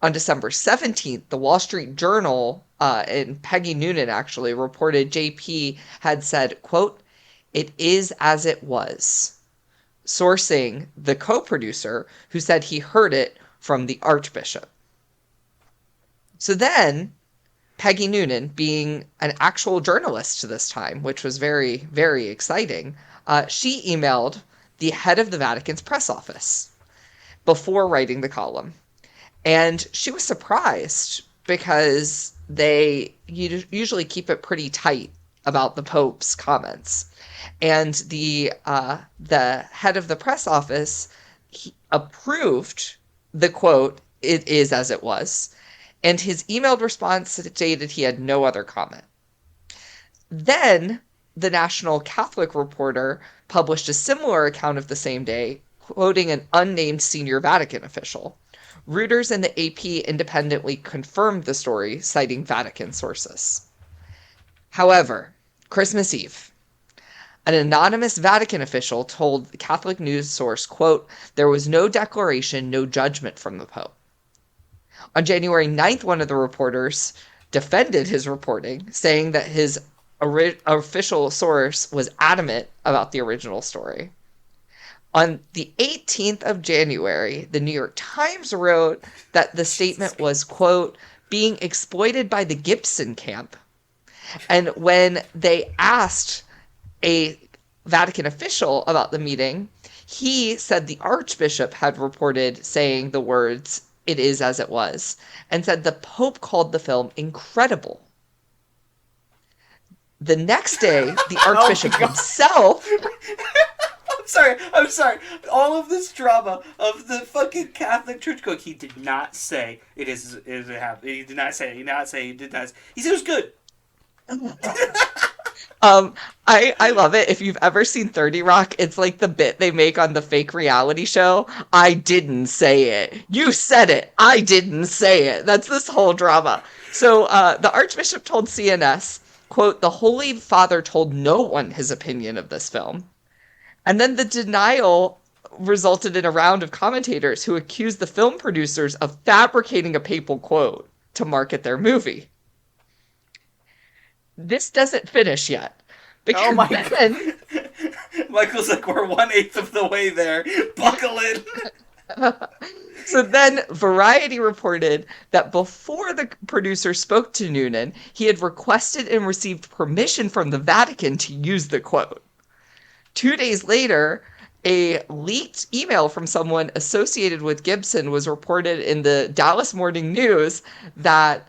On December 17th, the Wall Street Journal, and Peggy Noonan actually reported JP had said, quote, "It is as it was," sourcing the co-producer who said he heard it from the Archbishop. So then, Peggy Noonan, being an actual journalist this time, which was very, very exciting, she emailed the head of the Vatican's press office before writing the column. And she was surprised because they usually keep it pretty tight about the Pope's comments. And the head of the press office approved the quote, "It is as it was." And his emailed response stated he had no other comment. Then the National Catholic Reporter published a similar account of the same day, quoting an unnamed senior Vatican official. Reuters and the AP independently confirmed the story, citing Vatican sources. However, Christmas Eve, an anonymous Vatican official told the Catholic news source, quote, "There was no declaration, no judgment from the Pope." On January 9th, one of the reporters defended his reporting, saying that his official source was adamant about the original story. On the 18th of January, the New York Times wrote that the Jesus. statement was, quote, being exploited by the Gibson camp. And when they asked a Vatican official about the meeting, he said the Archbishop had reported saying the words, it is as it was, and said the Pope called the film incredible. The next day, the Oh my Archbishop god. himself. I'm sorry. All of this drama of the fucking Catholic Church going, he did not say it is it happened. He did not say it. He did not say it. He did not say, he said it was good. I love it. If you've ever seen 30 Rock, it's like the bit they make on the fake reality show. I didn't say it. You said it. I didn't say it. That's this whole drama. So the Archbishop told CNS, quote, the Holy Father told no one his opinion of this film. And then the denial resulted in a round of commentators who accused the film producers of fabricating a papal quote to market their movie. This doesn't finish yet. Oh Because my then, god. Michael's like, we're 1/8 of the way there. Buckle in. so then Variety reported that before the producer spoke to Noonan, he had requested and received permission from the Vatican to use the quote. 2 days later, a leaked email from someone associated with Gibson was reported in the Dallas Morning News that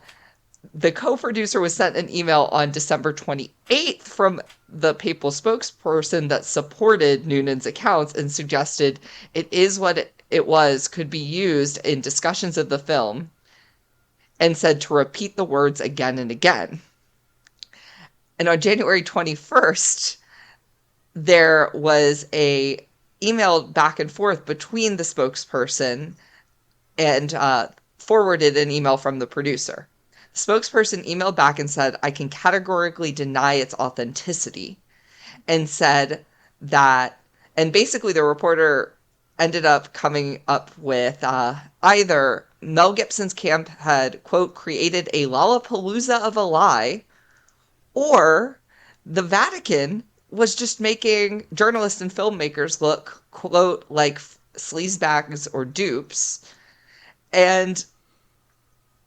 the co-producer was sent an email on December 28th from the papal spokesperson that supported Noonan's accounts and suggested it is what it was could be used in discussions of the film, and said to repeat the words again and again. And on January 21st, there was a email back and forth between the spokesperson and forwarded an email from the producer. The spokesperson emailed back and said, I can categorically deny its authenticity, and said that, and basically the reporter ended up coming up with either Mel Gibson's camp had, quote, created a Lollapalooza of a lie, or the Vatican was just making journalists and filmmakers look, quote, like sleazebags or dupes. And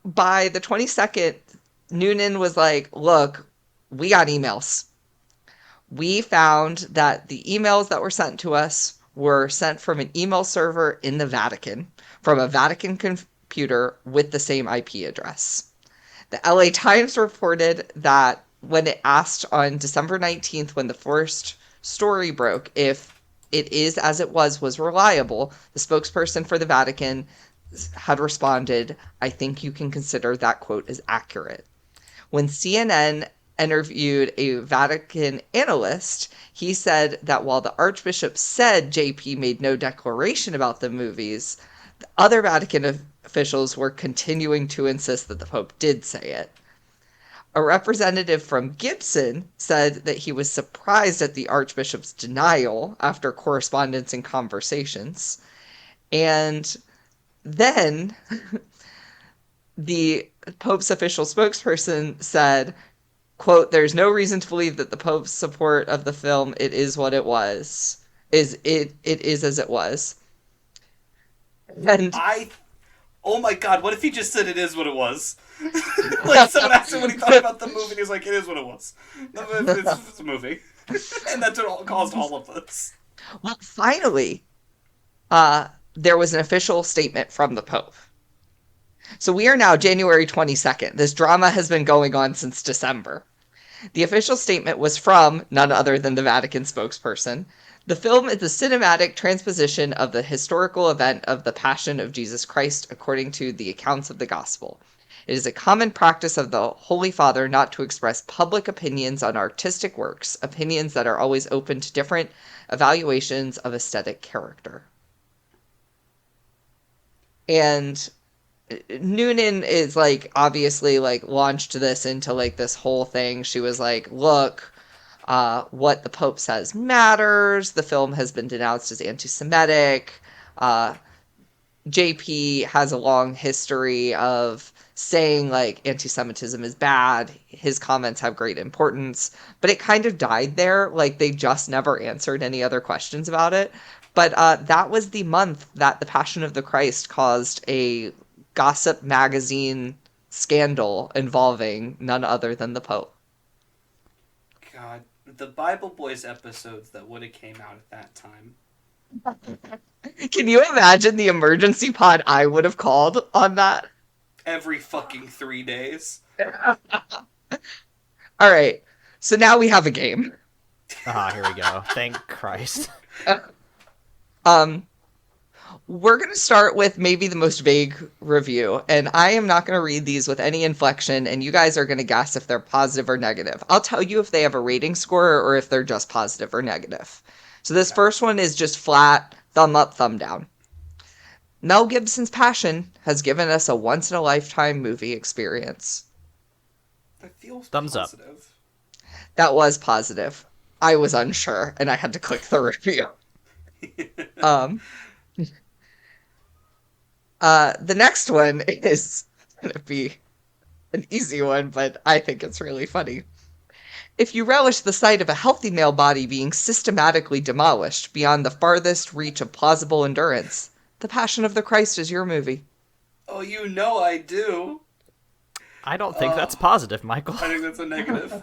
by the 22nd, Noonan was like, look, we got emails. We found that the emails that were sent to us were sent from an email server in the Vatican, from a Vatican computer with the same IP address. The LA Times reported that when it asked on December 19th, when the first story broke, if it is as it was reliable, the spokesperson for the Vatican had responded, I think you can consider that quote as accurate. When CNN interviewed a Vatican analyst, he said that while the Archbishop said JP made no declaration about the movies, the other Vatican officials were continuing to insist that the Pope did say it. A representative from Gibson said that he was surprised at the Archbishop's denial after correspondence and conversations. And then the Pope's official spokesperson said, quote, there's no reason to believe that the Pope's support of the film, it is what it was, it is as it was. And Oh my god, what if he just said it is what it was? Like, someone asked him what he thought about the movie, and he was like, it is what it was. It's a movie. And that's what caused all of this. Well, finally, there was an official statement from the Pope. So we are now January 22nd. This drama has been going on since December. The official statement was from none other than the Vatican spokesperson. The film is a cinematic transposition of the historical event of the Passion of Jesus Christ according to the accounts of the Gospel. It is a common practice of the Holy Father not to express public opinions on artistic works, opinions that are always open to different evaluations of aesthetic character. And Noonan is like obviously like launched this into like this whole thing. She was like, look, what the Pope says matters. The film has been denounced as anti-Semitic. JP has a long history of saying like anti-Semitism is bad. His comments have great importance, but it kind of died there. Like they just never answered any other questions about it. But that was the month that The Passion of the Christ caused a gossip magazine scandal involving none other than the Pope. God, the Bible Boys episodes that would have came out at that time. Can you imagine the emergency pod I would have called on that? Every fucking 3 days. All right, so now we have a game. Here we go. Thank Christ. We're going to start with maybe the most vague review, and I am not going to read these with any inflection, and you guys are going to guess if they're positive or negative. I'll tell you if they have a rating score or if they're just positive or negative. So this first one is just flat, thumb up, thumb down. Mel Gibson's Passion has given us a once-in-a-lifetime movie experience. That feels Thumbs positive. Up. That was positive. I was unsure, and I had to click the review. The next one is going to be an easy one, but I think it's really funny. If you relish the sight of a healthy male body being systematically demolished beyond the farthest reach of plausible endurance, The Passion of the Christ is your movie. Oh, you know I do. I don't think that's positive, Michael. I think that's a negative.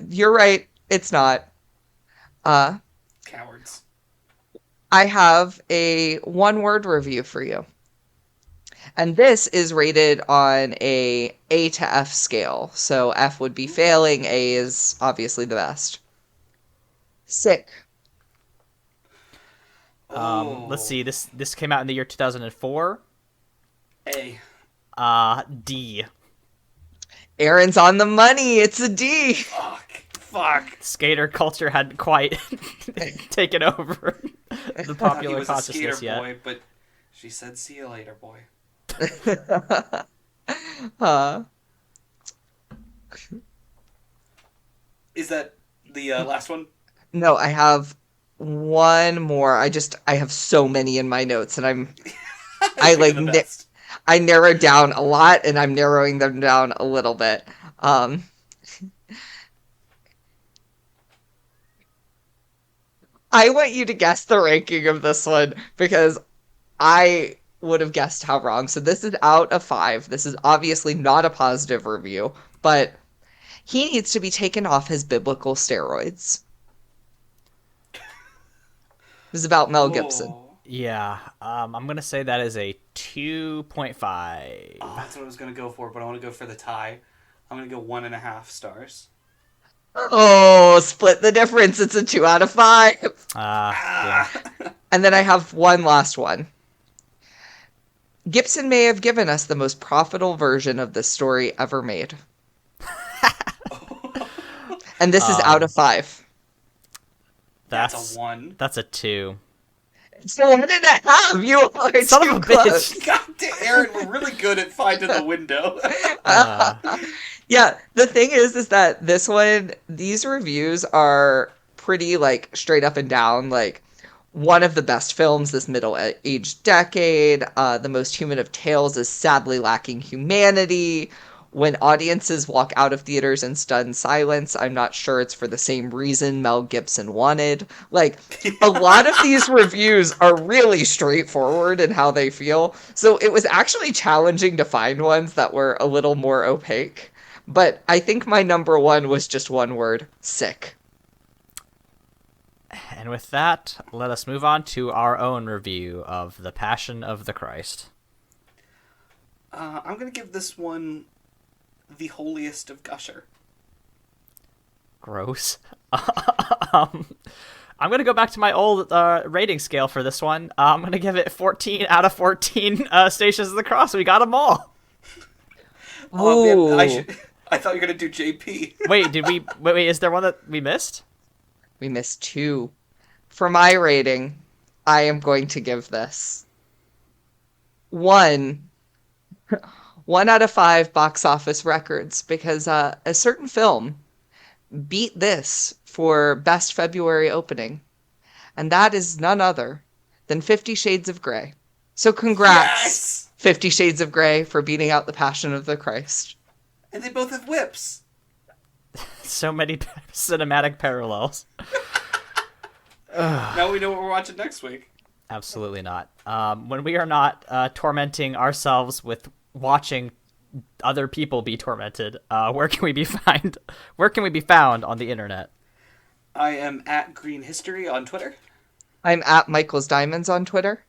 You're right. It's not. Cowards. I have a one-word review for you. And this is rated on a A to F scale. So F would be failing, A is obviously the best. Sick. Let's see. This came out in the year 2004. A. D. Aaron's on the money. It's a D. Fuck. Skater culture hadn't quite taken over the popular He was a consciousness skater yet. boy, but she said, "See you later, boy." Is that the last one? No, I have one more. I have so many in my notes, and I like I narrowed down a lot, and I'm narrowing them down a little bit. I want you to guess the ranking of this one because I would have guessed how wrong. So this is out of 5. This is obviously not a positive review, but he needs to be taken off his biblical steroids. This is about Mel Gibson. Yeah, I'm gonna say that is a 2.5. Oh, that's what I was gonna go for, but I want to go for the tie. I'm gonna go 1.5 stars. Oh, split the difference. It's a 2 out of 5. Damn. And then I have one last one. Gibson may have given us the most profitable version of this story ever made. And this is out of 5. That's a 1. That's a 2. It's 1.5. You are Son too of a close. bitch. God damn, Aaron, we're really good at finding the window. Yeah, the thing is that this one, these reviews are pretty, like, straight up and down, like, one of the best films this middle-aged decade, the most human of tales is sadly lacking humanity. When audiences walk out of theaters in stunned silence, I'm not sure it's for the same reason Mel Gibson wanted. Like, a lot of these reviews are really straightforward in how they feel, so it was actually challenging to find ones that were a little more opaque. But I think my number one was just one word: sick. And with that, let us move on to our own review of The Passion of the Christ. I'm going to give this one the holiest of Gusher. Gross. I'm going to go back to my old rating scale for this one. I'm going to give it 14 out of 14 Stations of the Cross. We got them all. Oh, man, I thought you were going to do JP. Wait, is there one that we missed? We missed 2. For my rating, I am going to give this 1 out of 5 box office records, because a certain film beat this for best February opening, and that is none other than 50 Shades of Grey. So congrats, Yes! 50 Shades of Grey, for beating out The Passion of the Christ. And they both have whips. So many cinematic parallels. Now we know what we're watching next week. Absolutely not. When we are not tormenting ourselves with watching other people be tormented, where can we be found? Where can we be found on the internet? I am at Green History on Twitter. I'm at Michael's Diamonds on Twitter.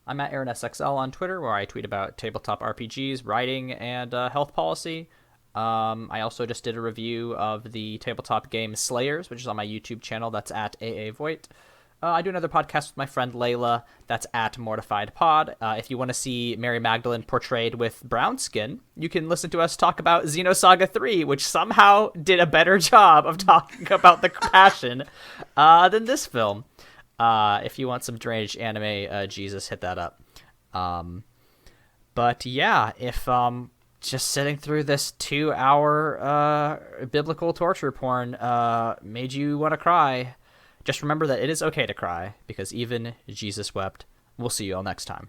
I'm at AaronSXL on Twitter, where I tweet about tabletop RPGs, writing, and health policy. I also just did a review of the tabletop game Slayers, which is on my YouTube channel. That's at AA Voigt. I do another podcast with my friend Layla. That's at Mortified Pod. If you want to see Mary Magdalene portrayed with brown skin, you can listen to us talk about Xenosaga 3, which somehow did a better job of talking about the passion than this film. If you want some drainage anime, Jesus, hit that up. But yeah, if just sitting through this 2-hour biblical torture porn made you want to cry, just remember that it is okay to cry, because even Jesus wept. We'll see you all next time.